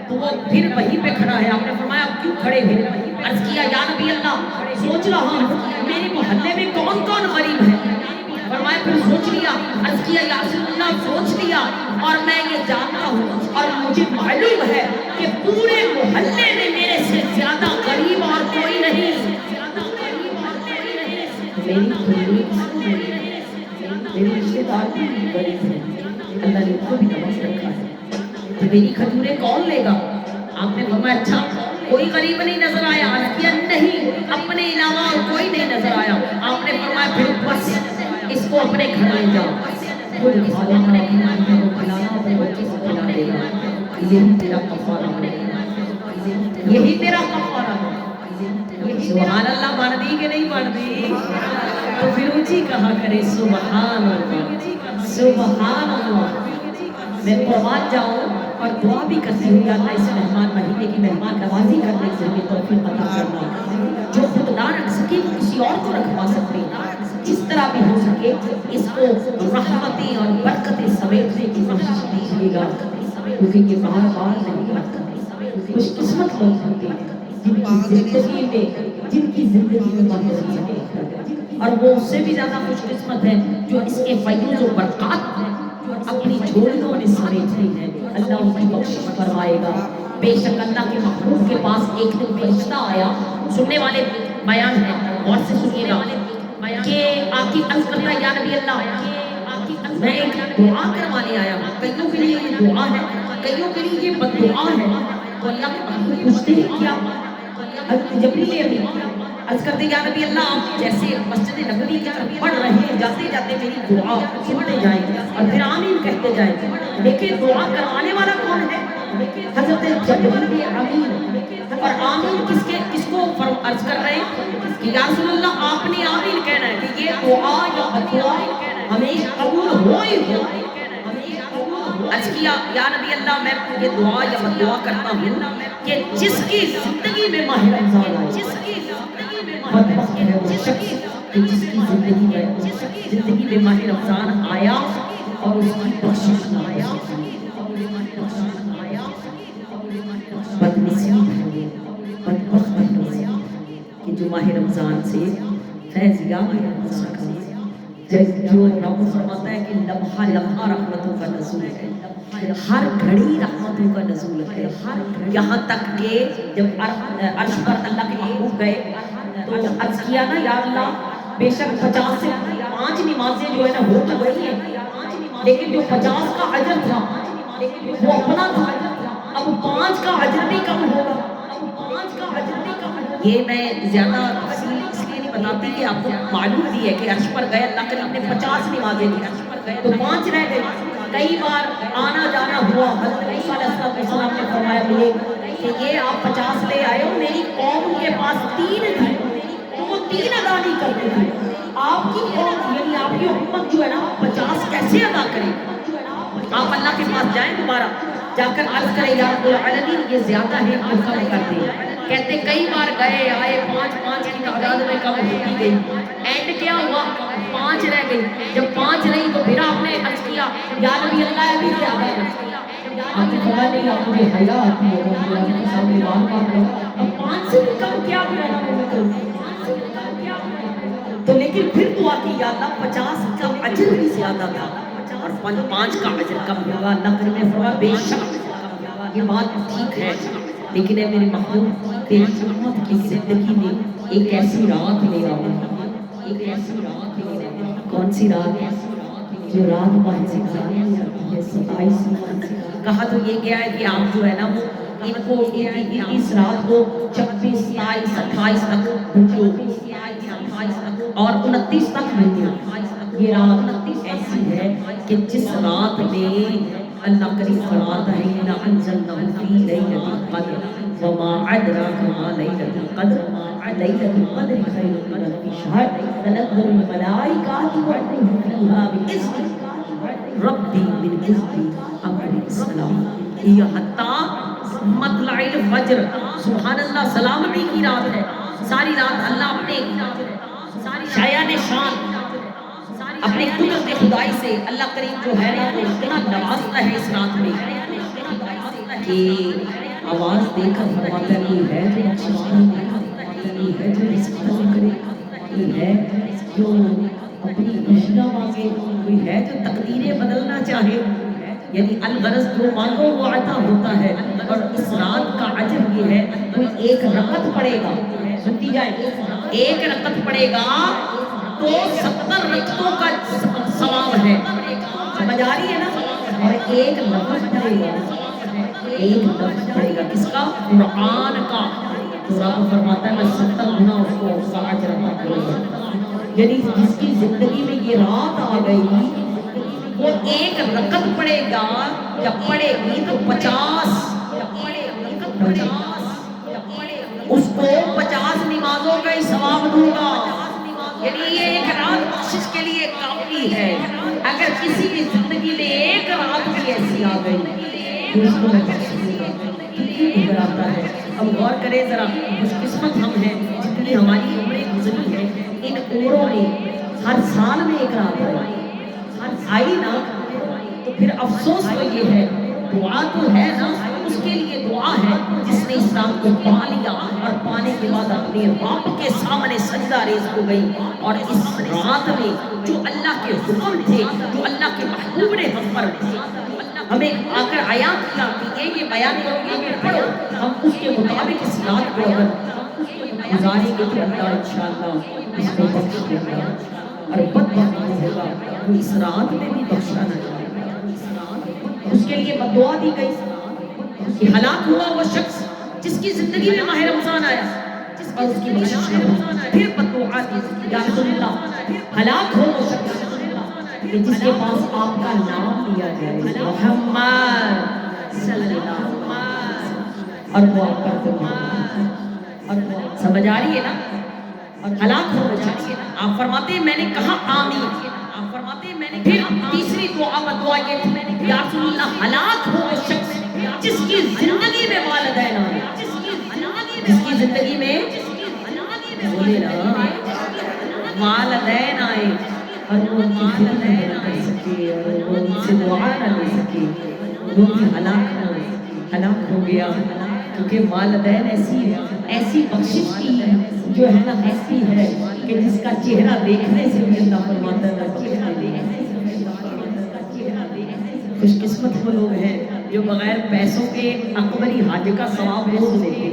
تو وہ پھر وہیں پہ کھڑا ہے. آپ نے فرمایا اب کیوں کھڑے ہوئے؟ عرض کیا یا نبی اللہ سوچ رہا ہوں میرے محلے میں کون کون غریب ہے. فرمایا پھر سوچ لیا. عرض کیا یا رسول اللہ سوچ لیا اور میں یہ جانتا ہوں اور مجھے معلوم ہے کہ پورے محلے میں میرے سے زیادہ غریب اور کوئی نہیں. میری رشتے دار بھی غریب ہیں، اللہ نے ان کو بھی نواز رکھا ہے. تو میری کھجوریں کون لے گا؟ آپ نے فرمایا اچھا کوئی غریب نہیں نظر آیا؟ عرض کیا نہیں اپنے علاوہ اور کوئی نہیں نظر آیا. آپ نے فرمایا پھر بس اس کو اپنے گھر لے جاؤ، خود کھا لینا، اپنے کو کھلانا، اپنے بچے کو کھلا دینا. یہی تیرا کفارہ ہے، یہی تیرا کفارہ ہے. سبحان اللہ بڑھ دی کہ نہیں بڑھ دی؟ تو پھر اونچی کہا کرے سبحان اللہ سبحان اللہ. میں قربان جاؤں اور دعا بھی کرتی ہوں یا اللہ اس مہمان مہینے کی مہمان نوازی کرنے کے لیے توفیق عطا کرنا. جو خود نہ رکھ سکے کسی اور کو رکھوا سکتے، جس طرح بھی ہو سکے اس کو رحمتیں اور برکتیں سمیٹنے کی کوشش کیجیے گا. کیونکہ یہ بار بار نہیں آتا. خوش قسمت لوگ ہوتے ہیں جن کی زندگی میں محبت اور وہ اس سے بھی زیادہ خوش قسمت ہے جو اس کے فیض و برکات اپنی جھولیوں میں سمیٹتے ہیں. اللہ ان کی بخشش فرمائے گا. بے شک اللہ کے محبوب کے پاس ایک دن فرشتہ آیا. سننے والے بیان ہے اور سے سنیے گا کہ آقی عرض کرتا ہے یا نبی اللہ میں ایک دعا کروانے آیا ہوں. کئیوں کے لیے یہ دعا ہے، کئیوں کے لیے یہ بد دعا ہے. تو اللہ کے محبوب پوچھتے ہیں کیا؟ جبریل امین عرض کرتے یا نبی اللہ آپ جیسے مسجد نبوی کی طرف پڑھ رہے ہیں جاتے جاتے میری دعا سنتے جائیں اور پھر آمین کہتے جائیں. دیکھیں دعا کروانے والا کون ہے؟ حضرت جبریل امین. اور آمین کس کو عرض کر رہے ہیں کہ یا رسول اللہ آپ نے آمین کہنا ہے کہ یہ دعا یا دعا ہمیشہ قبول ہو ہی ہو. عرض کیا یا نبی اللہ میں یہ دعا یا دعا کرتا ہوں کہ جس کی زندگی میں ماہ رمضان آئے، بدبخت ہے وہ شخص کہ جس کی زندگی میں ماہ رمضان آیا اور اس کی بخشش نہ آیا، بدنصیب ہے بدبخت ہے کہ جو ماہ رمضان سے فیض یاب ہو سکا، جو رب فرماتا ہے کہ لمحہ لمحہ رحمتوں کا نزول ہے، ہر گھڑی رحمتوں کا نزول ہے، یہاں تک کہ جب عرش پر اللہ کے محبوب گئے تو عرض کیا نا یا اللہ بے شک 50 سے 5 نمازیں جو ہے نا ہو تو گئی ہیں لیکن جو 50 کا اجر تھا وہ اپنا تھا، اب 5 کا اجر بھی کم ہوگا۔ یہ میں زیادہ تفصیل اس لیے نہیں بتاتی کہ آپ کو معلوم بھی ہے کہ عرش پر گئے اللہ کریم نے 50 نمازیں دی تو 5 رہ گئی، کئی بار آنا جانا ہوا، حضرت عیسیٰ علیہ السلام نے فرمایا مجھے کہ یہ آپ 50 لے آئے ہو، میری قوم کے پاس 3 تھی تو وہ 3 ادا نہیں کرتے تھے، آپ کی قوم یعنی آپ کی امت جو ہے نا 50 کیسے ادا کرے؟ آپ اللہ کے پاس جائیں دوبارہ جا کر عرض کریں یا رب العالمین یہ زیادہ ہے تو کم کر دیں، کہتے کئی بار گئے آئے 5 کی تعداد میں کم ہوتی گئی، اینڈ کیا ہوا 5 رہ گئی، جب 5 رہی تو پھر آپ نے عرض کیا یا نبی اللہ ابھی زیادہ ہے، آپ نے فرمایا نہیں آپ مجھے حیا آتی ہے میں آپ کے سامنے بات کر رہا ہوں، اب 5 سے بھی کم کیا کرنا میں کروں، تو لیکن پھر دعا کی یا اللہ 50 کا اجر بھی زیادہ تھا اور 5 کا اجر کم ہوگا، اللہ کریم نے فرمایا بے شک یہ بات ٹھیک ہے لیکن اے میرے محبوب تیری امت کی زندگی میں ایک ایسی رات لے آؤ، ایک ایسی رات لے آؤ، کون سی رات ہے جو رات ماہ رمضان میں آتی ہے 27 میں، کہا تو یہ گیا ہے کہ آپ جو ہے نا وہ ان کو اس رات کو 26 27 28 تک بھجو اور 29 تک بھجو، یہ رات ایسی ہے کہ جس رات میں اللہ کریم فرماتا ہے اِنَّا أَنزَلْنَاهُ فِي لَيْلَةِ الْقَدْرِ وَمَا أَدْرَاكَ مَا لَيْلَةُ الْقَدْرِ لَيْلَةُ الْقَدْرِ خَيْرٌ مِنْ أَلْفِ شَهْرٍ تَنَزَّلُ الْمَلَائِكَةُ وَالرُّوحُ فِيهَا بِإِذْنِ رَبِّهِمْ مِنْ كُلِّ أَمْرٍ سَلَامٌ، یہ حتیٰ مطلع الفجر سبحان اللہ سلامتی کی رات ہے، ساری رات اللہ اپنے شایان شان اپنے قدرت خدائی سے اللہ کریم جو ہے نا وہ اتنا نوازتا ہے اس رات میں کہ آواز دے کر فرماتا ہے کوئی ہے جو بخشش کرے، کوئی ہے جو رزق عطا کرے، کوئی ہے جو اپنی خوشیاں مانگے، کوئی ہے جو تقدیریں بدلنا چاہے، یعنی الغرض جو مانگو وہ عطا ہوتا ہے، اور اس رات کا عجب یہ ہے کوئی ایک رکعت پڑے گا، سنتی جائے ایک رکعت پڑے گا تو 70 رکعتوں کا ثواب ہے، سمجھ آ رہی ہے نا، اور ایک لفظ پڑے گا، ایک لفظ پڑے گا کس کا؟ قرآن کا، تو رب فرماتا ہے میں 70 گنا اس کو اس کا اجر عطا کروں گا، یعنی جس کی زندگی میں یہ رات آ گئی وہ ایک رکعت پڑے گا، جب پڑے گی تو 50 اس کو 50 نمازوں کا ہی ثواب دوں گا، یعنی یہ ایک رات بخشش کے لیے کافی ہے، اگر کسی کی زندگی میں ایک رات بھی ایسی آ گئی تو اس کو میں بخش دوں گا، کتنی عبر آتا ہے۔ اب غور کریں ذرا، خوش قسمت ہم ہیں جتنی ہماری عمریں گزری ہیں، ان عمروں میں ہر سال میں ایک رات آئی نا، تو پھر افسوس تو یہ ہے، دعا تو ہے نا، اس کے لیے دعا ہے جس نے اس رات کو پا لیا اور پانے کے بعد اپنے رب کے سامنے سجدہ ریز ہو گئی، اور اس رات میں جو اللہ کے حکم تھے، جو اللہ کے محبوب نے ہم پر ہمیں آ کر آیات کیا کہ یہ بیان کرو گے کہ پڑھو، ہم اس کے مطابق اس رات کو اگر گزاریں گے تو اللہ انشاءاللہ اس کو بخش دے گا، اور بدبخت ہوگا وہ اس رات میں بھی بخشا نہ جائے گا۔ اس کے لیے بددعا دی گئی کہ ہلاک ہوا وہ شخص جس کی زندگی میں ماہ رمضان آیا اور اس کی بخشش نہ ہوئی، پھر بددعا دی یا رسول اللہ ہلاک ہو وہ شخص کہ جس کے پاس آپ کا نام لیا جائے محمد صلی اللہ علیہ وسلم، اور وہ آپ کا اور سمجھ آ رہی ہے نا، اور ہلاک ہو وہ شخص، آپ فرماتے ہیں میں نے کہا آمین، آپ فرماتے ہیں میں نے پھر تیسری دعا بدعا یہ تھی یا رسول اللہ ہلاک ہو وہ شخص جس کی زندگی میں والدین آئے، جس کی زندگی میں بولے نا والدین آئے اور وہ ان کی خدمت نہ کر سکے اور وہ ان سے دعا نہ لے سکے، وہ بھی ہلاک ہو گیا، کیونکہ والدین ایسی بخشش کی جو ہے نا ایسی ہے کہ جس کا چہرہ دیکھنے سے بھی اللہ فرماتا ہے خوش قسمت وہ لوگ ہیں جو بغیر پیسوں کے اکبری حج کا ثواب روز لیتے ہیں۔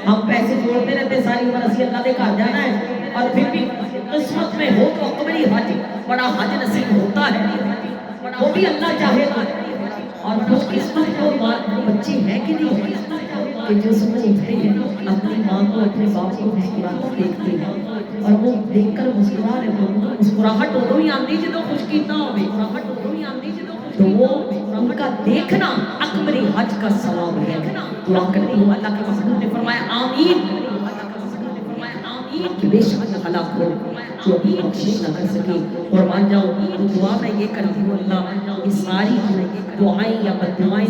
ہم پیسے جوڑتے رہتے ساری عمر اسی اللہ دے گھر جانا ہے اور پھر بھی قسمت میں ہو تو اکبری حج بڑا حج نصیب ہوتا ہے، وہ بھی اللہ چاہے گا۔ اور خوش قسمت کو بچے ہیں کہ نہیں کہ جو صبح اٹھتے ہیں اپنی ماں کو اپنے باپ کو مسکراتے دیکھتے ہیں اور وہ دیکھ کر مسکرا رہے ہیں، مسکراہٹ ادو ہی آندی جدو خوش کیتا ہوئے، تو وہ ان کا دیکھنا اکبری حج کا ثواب ہے۔ دعا کرتی ہوں اللہ کے محبوب نے فرمایا آمین کہ بے شک ہلاک ہو جو اپنی بخشش نہ کر سکے، قربان جاؤ تو دعا میں یہ کرتی ہوں اللہ یہ ساری دعائیں یا بد دعائیں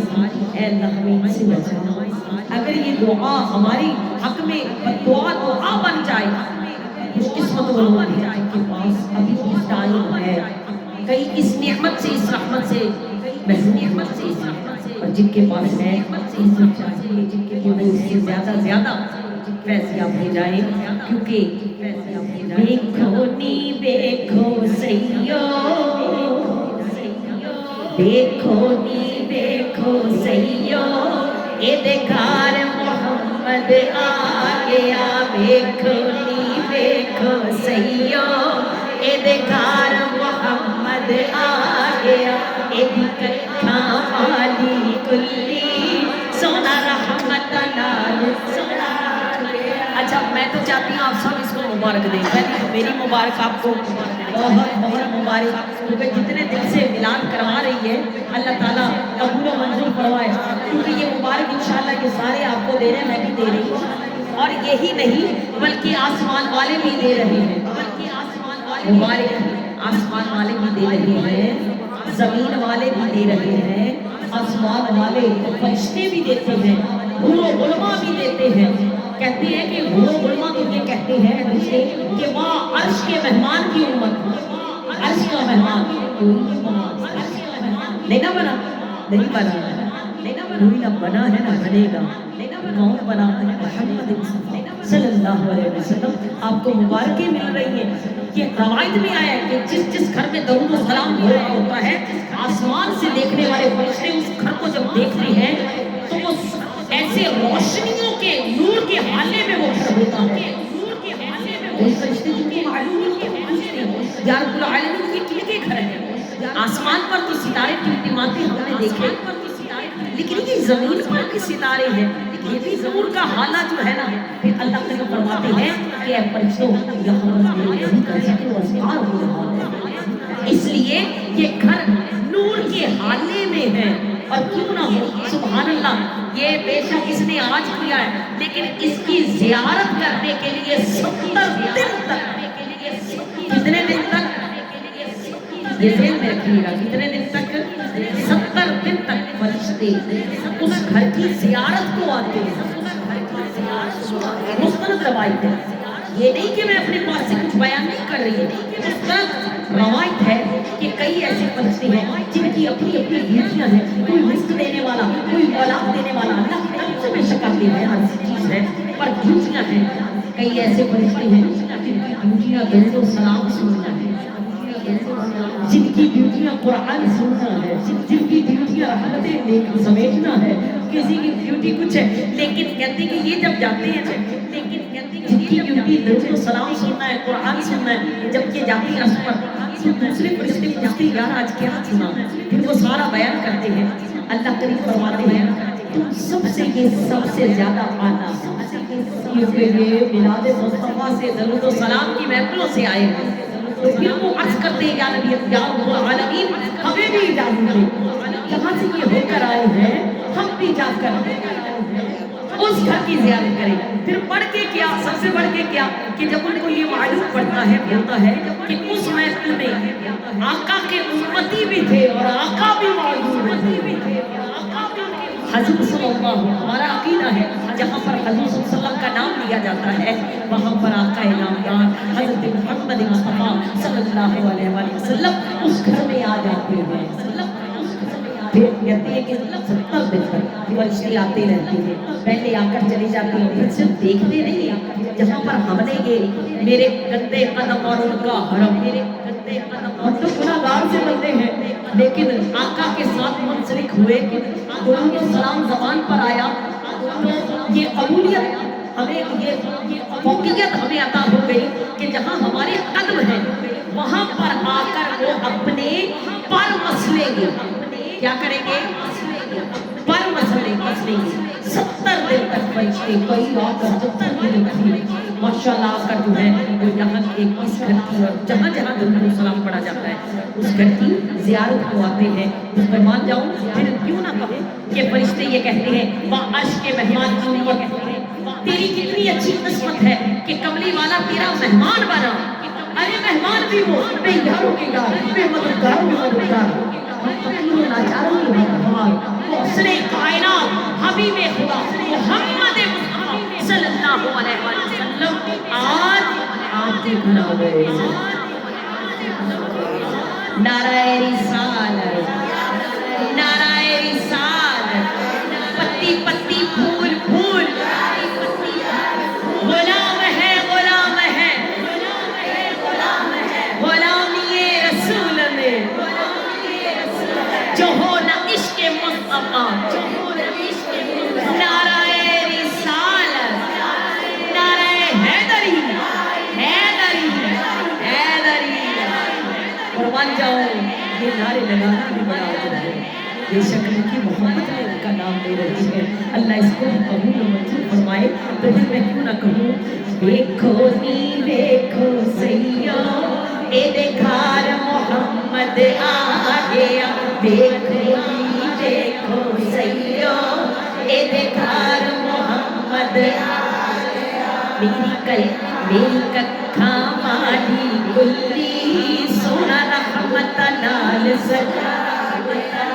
اے اللہ ہمیں ان سے بچانا، اگر یہ دعا ہماری حق میں بد دعا بن جائے خوش قسمت وہ لوگ ہیں جن کے پاس ابھی اس ٹائم ہے، کئی اس نعمت سے اس رحمت سے محروم اور جن کے پاس ہے اس سے چاہیے کہ وہ اس سے زیادہ فیضیاب ہو جائے، کیونکہ دیکھو نی دیکھو سیو دیکھو نی دیکھو سیو اے دیکھار محمد آ گیا، دیکھو نی دیکھو سیو اے دیکھار محمد آ گیا، اے دکھا والی کلی سونا رحمت نال سونا۔ اچھا میں تو چاہتی ہوں آپ سب اس کو مبارک دیں، میری مبارک آپ کو بہت بہت مبارک، کیونکہ جتنے دل سے اعلان کروا رہی ہے اللہ تعالیٰ قبول و منظور فرمائے، کیونکہ یہ مبارک انشاءاللہ یہ سارے آپ کو دے رہے ہیں، میں بھی دے رہی ہوں، اور یہی نہیں بلکہ آسمان والے بھی دے رہے ہیں، مبارک آسمان والے بھی دے رہے ہیں، زمین والے بھی دے رہے ہیں، آسمان والے فرشتے بھی دیتے ہیں، حور و علماء بھی دیتے ہیں، کہتے ہیں کہ حور و علماء تو یہ کہتے ہیں کہ وہاں عرش کے مہمان کی امت، عرش کا مہمان نہیں نہ بنا، نہیں بنا، کوئی نہ بنا ہے نہ بنے گا، کون بنا ہے محمد صلی اللہ علیہ وسلم، آپ کو مبارکیں مل رہی ہیں۔ یہ روایت میں آیا ہے کہ جس گھر میں درود و سلام ہو رہا ہوتا ہے آسمان سے دیکھنے والے فرشتے اس گھر کو جب دیکھتے ہیں تو وہ ایسے روشنیوں کے نور کے حالے میں وہ گھر ہوتا ہے، کوئی فرشتے جن کو معلوم نہیں یا رب العالمین یہ کن کے گھر ہے، آسمان پر تو ستارے ٹمٹماتے ہم نے دیکھے، لیکن یہ زمین پر کے ستارے ہیں، یہ بھی نور کا حالہ جو ہے نا، پھر اللہ تعالیٰ فرماتے ہیں کہ اے فرشتوں یہاں میرے نبی کا ذکر و اذکار ہو رہا ہے، اس لیے یہ گھر نور کے حالے میں ہے، اور کیوں نہ ہو سبحان اللہ، یہ بے شک اس نے آج کیا ہے لیکن اس کی زیارت کرنے کے لیے 70 دن تک، کتنے دن تک یہ ذہن میں رکھیے گا، کتنے دن تک 70 دن تک فرشتے اس گھر کی زیارت کو آتے ہیں، مستند روایت ہے، یہ نہیں کہ میں اپنے پاس سے کچھ بیان نہیں کر رہی ہوں، مستند روایت ہے کہ کئی ایسے فرشتے ہیں جن کی اپنی اپنی بیویاں ہیں، کوئی رزق دینے والا، کوئی اولاد دینے والا، اللہ کی طرف سے بے شک آتے ہیں، ہر چیز ہے پر بیویاں ہیں، کئی ایسے فرشتے ہیں جن کی بیویاں درود و سلام سننا ہے، جن کی ڈیوٹیاں قرآن سننا ہے، جن کی ڈیوٹیاں رحمتیں سمیٹنا ہے، کسی کی ڈیوٹی کچھ ہے، لیکن کہتے ہیں کہ یہ جب جاتے ہیں جن کی ڈیوٹی درود و سلام سننا ہے، قرآن سننا ہے، جب یہ جاتی ہیں اس پر تو دوسرے فرشتے پوچھتے ہیں یار آج کیا سنا، پھر وہ سارا بیان کرتے ہیں، اللہ کریم فرماتے ہیں تم سب سے یہ سب سے زیادہ آنا، کیونکہ یہ میلاد مصطفیٰ سے درود و سلام کی محفلوں سے آئے ہیں، تو پھر وہ عرض کرتے ہیں یا نبی یا رب العالمین ہمیں بھی اجازت دے، یہاں سے یہ ہو کر آئے ہیں ہم بھی جا کر اس گھر کی زیارت کریں. پھر بڑھ کے کیا، سب سے بڑھ کے کیا کہ جب ان کو یہ معلوم پڑتا ہے ہوتا ہے کہ اس محفل میں آقا کے امتی بھی تھے اور آقا بھی موجود تھے. حضور صلی اللہ علیہ وسلم، ہمارا عقیدہ ہے جہاں پر حضور صلی اللہ علیہ وسلم کا نام لیا جاتا ہے وہاں پر آقا نامدار حضرت محمد مصطفیٰ صلی اللہ علیہ وسلم اس گھر میں آ جاتے ہیں. پھر کہتے ہیں کہ 70 دن تک فرشتے آتے رہتے ہیں، پہلے آ کر چلے جاتے ہیں، پھر صرف دیکھتے نہیں. جہاں پر ہم نے یہ میرے گندے قدم اور ان کا حرم، ہم تو گناہگار سے بندے ہیں لیکن آقا کے ساتھ منسلک ہوئے، دونوں کو سلام زبان پر آیا تو یہ قبولیت ہمیں، یہ فوقیت ہمیں عطا ہو گئی کہ جہاں ہمارے قدم ہیں وہاں پر آ کر وہ اپنے پر مسلیں گے. کیا کریں گے؟ پر مسلیں گے. 70 دن تک فرشتے کوئی آ کر 70 دن تک ماشاءاللہ آ کر جو ہے وہ یہاں کے اس گھر کی اور جہاں جہاں درود و سلام پڑھا جاتا ہے اس گھر کی زیارت کو آتے ہیں. اس پر مان جاؤں پھر کیوں نہ کہے کہ فرشتے یہ کہتے ہیں واہ عرش کے مہمان کیوں نہیں یہ کہتے ہیں تیری کتنی اچھی قسمت ہے کہ کملی والا تیرا مہمان بنا. ارے مہمان بھی وہ بے یاروں کے یار، بے مددگاروں کے مددگار، محسن کائنات حبیب خدا محمد مصطفیٰ صلی اللہ علیہ وسلم آج آپ کے گھر آ گئے. نعرہ رسالت، نعرہ رسالت، پتی پتی پھول پھول، غلام ہے غلام ہے غلامی رسول میں جو ہو نہ عشق مصطفیٰ. نعرہ رسالت، نعرہ حیدری حیدری حیدری. قربان جاؤ یہ نعرے لگانا بھی بڑا عجب ہے. بے شک ان کی محبت میں ان کا نام لے رہی ہے. اللہ اس کو قبول و منظور فرمائے. تو پھر میں کیوں نہ کہوں دیکھو نی دیکھو سیو اے دیکھار محمد آ گیا. دیکھو نی دیکھو سیو اے دیکھار محمد آ گیا. میری ککھا والی گلی سونا رحمت نال سجا گیا.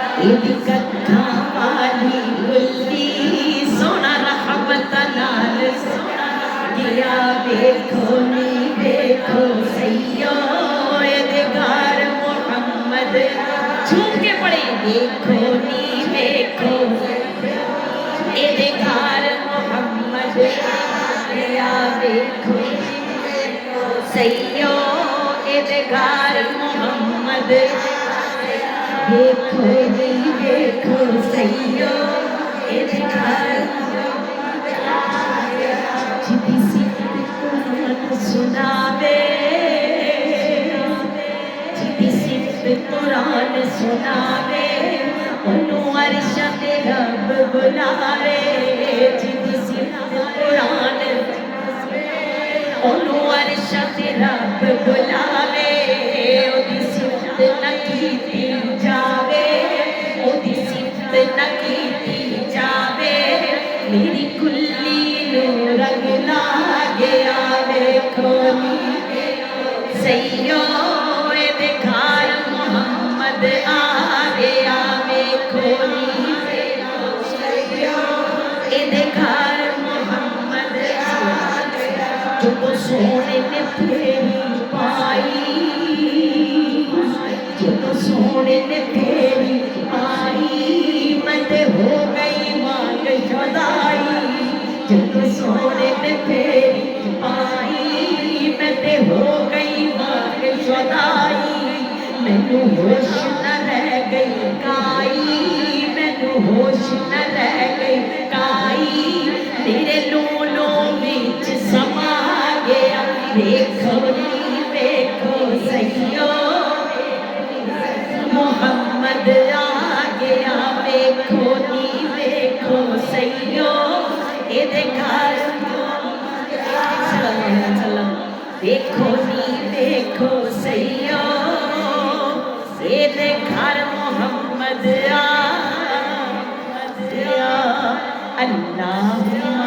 ککھا والی گلی سونا رحمت نال سجا گیا. دیکھو نی دیکھو سیو اے دیکھار محمد جھوم کے پڑے. دیکھو نی دیکھو اے دیکھار محمد آ گیا. دیکھو سیو اے دیکھار محمد. دیکھو نی دیکھو سیو اے دیکھار جدی صفت قرآن سناوے جدی صفت قرآن سناوے انہوں عرش تے رب بلاوے. جدی صفت قرآن انہوں عرش تے رب بلاوے. اودی صفت نہ کیتی جاوے اودی صفت نہ کیتی جاوے. میری کلی نو رنگ لا گیا. دیکھو نی سیو اے دیکھار محمد آ گیا. دیکھو نی سیو اے دیکھار محمد آ گیا. جو سونے نے پھیری پائی جو سونے نے پھیری پائی میں تے ہو گئی مانگ شدائی. جو سونے نے پھیری پائی میں تے ہو گئی مانگ شدائی. مینوں ہوش نہ رہ گئی کائی مینوں ہوش نہ رہ گئی کائی. تیرے لولوں وچ سما گیا. دیکھو نی دیکھو سیو محمد آ گیا. دیکھو نی دیکھو سیو اے دیکھار صلی اللہ علیہ وسلم. دیکھو نی دیکھو سیو اے دیکھار محمد آ گیا. اللہ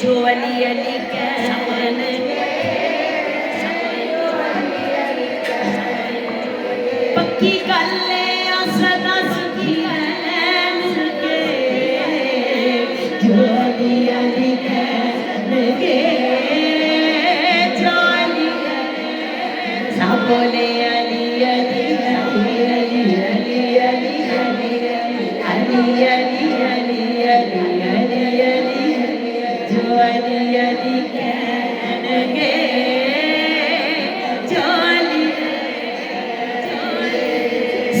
جو علی علی کہنے پکی گل سدا سکھی کے جو علی علی کہنے گے جو علی سب بولے علی علی علی علی علی علی علی علی علی علی علی علی جو علی علی کہنے گے جو علی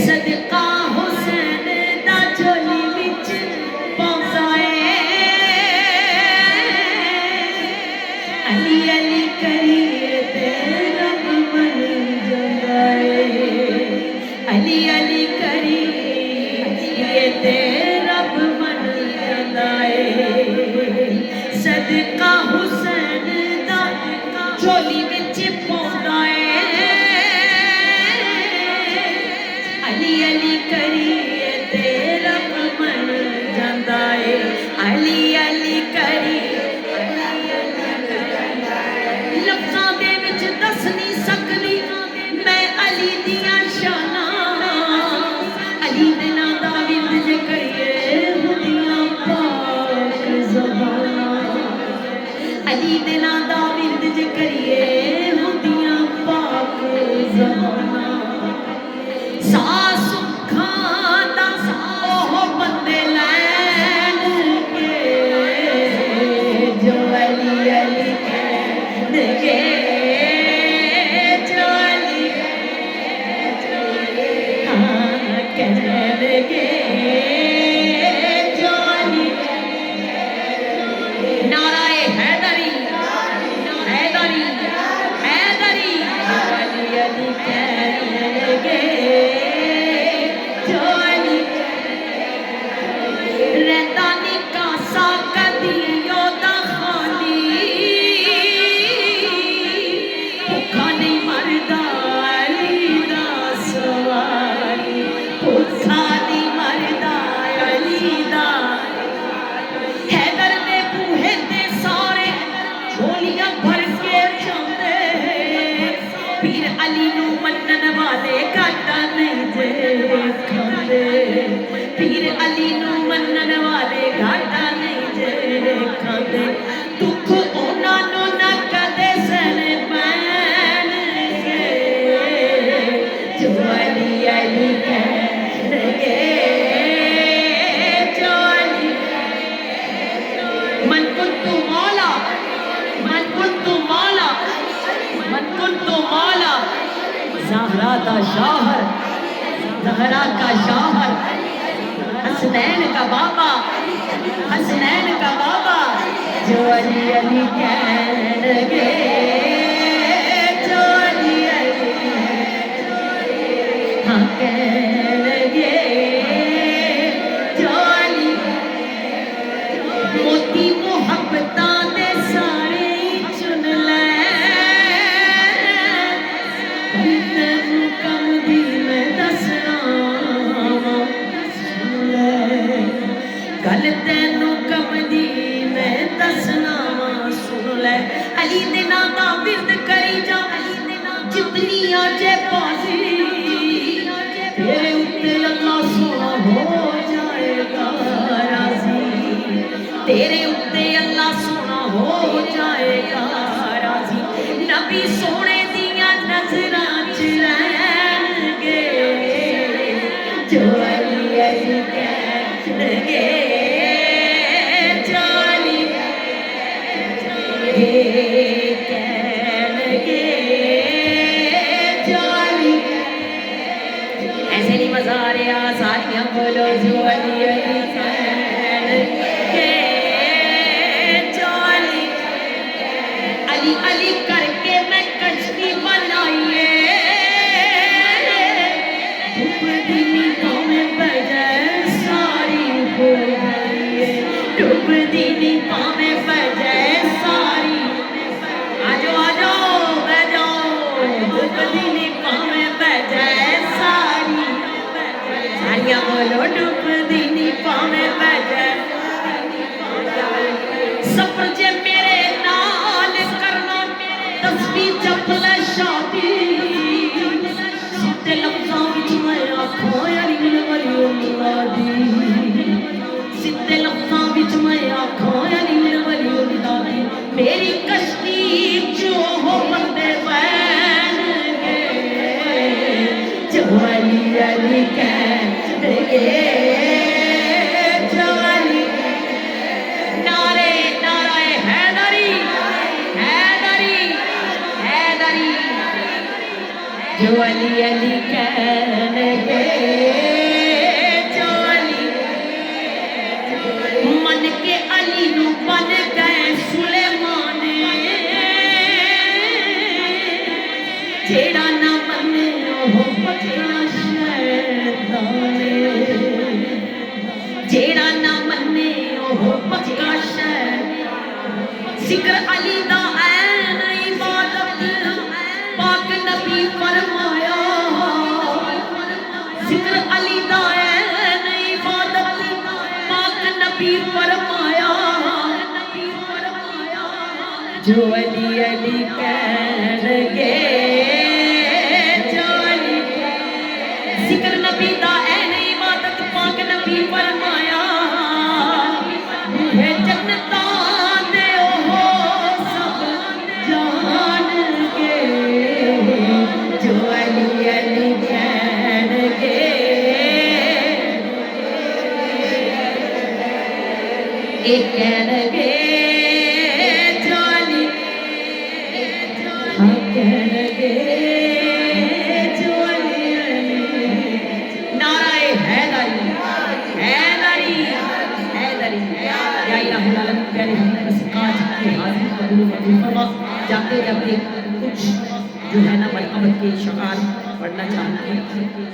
صدقہ حسین دا جھولی وچ پہنچائے علی علی کریے تے رب بن جائے علی علی کریے تے رب بن جائے صدقہ حسین دا جھولی وچ پہنچائے علی علی کریے تے رب بن جائے علی علی کریے لفظاں دے وچ دس نہیں سکدی میں علی دیاں شاناں علی دے ناں دا ورد جے کریے ہندیاں پاک زباناں علی دے ناں دا ورد جے کریے ہندیاں پاک زباناں ساس کھانا اوہ بندے لین کے جو علی علی کہنے گے جو علی ہاں کہنے گے جو علی نعرہ حیدری حیدری حیدری جو علی علی کہنے گے جو علی رہتا نہیں کاسا کدی دا خالی بھوکا نہیں مردا علی دا سواری بھوکا نہیں مردا علی دا حیدر دے بوہے تے سارے جھولیاں بھر کے جاندے پیر علی نو منن والے گاٹا نہیں جے کھاندے پیر علی نو منن والے گاٹا نہیں جے کھاندے دکھ انہاں نو نہ کدے سن پین گے جو علی علی کہنے گے جو علی من کنت مولا من کنت مولا من کنت مولا زہرا دا شوہر زہرا کا شوہر حسنین کا بابا حسنین کا بابا جو علی علی کہنے گے جو علی علی ہاں کہنے گے جو علی موتی محبتاں دے سارے چن لے تینوں کم دی میں دسنا سن لے گل تینوں کم دی میں دسنا سن لے علی دے ناں دا ورد کری جا جتنیاں جے پاسی تیرے اُتے اللہ سونا ہو جائے گا راضی تیرے اُتے اللہ سونا ہو جائے گا راضی نبی سونے دیاں نظراں چ رہن گے جو علی علی کہنے گے جو علی کہنے گے جو علی ایسے نہیں مزہ آ رہا ساریاں بولو جو علی علی کہنے گے جو علی علی علی کر کے میں کشتی بنائیے ڈوب دینی پاویں بجائے ساری ہو گئی ڈوب دینی پاویں بجائے ساری آجو بہ جاؤ ڈوب دینی پاویں بجائے ساری ساریاں بولو ڈوب دینی پاویں بجائے سپر جو علی علی کہنے گے جو علی من کے علی نو بن گئے سلیمان جیڑا نہ منے وہ پکا شیطان جیڑا نہ منے وہ پکا شیطان ذکر علی دا عین عبادت پاک نبی فرمایا ذکر علی دا عین عبادت پاک نبی فرمایا جو علی علی کہنے گے جو علی ذکر نبی دا عین عبادت پاک نبی فرمایا ہے جنتا ایک کہنے گے جو علی ہم کہنے گے جو علی نعرہ حیدری حیدری حیدری یا الہ العالمین پیارے ہمیں بس آج کی حاضری قبول فرما جاتے جاتے کچھ جو ہے نا مرحمت کے شعار پڑھنا چاہتے ہیں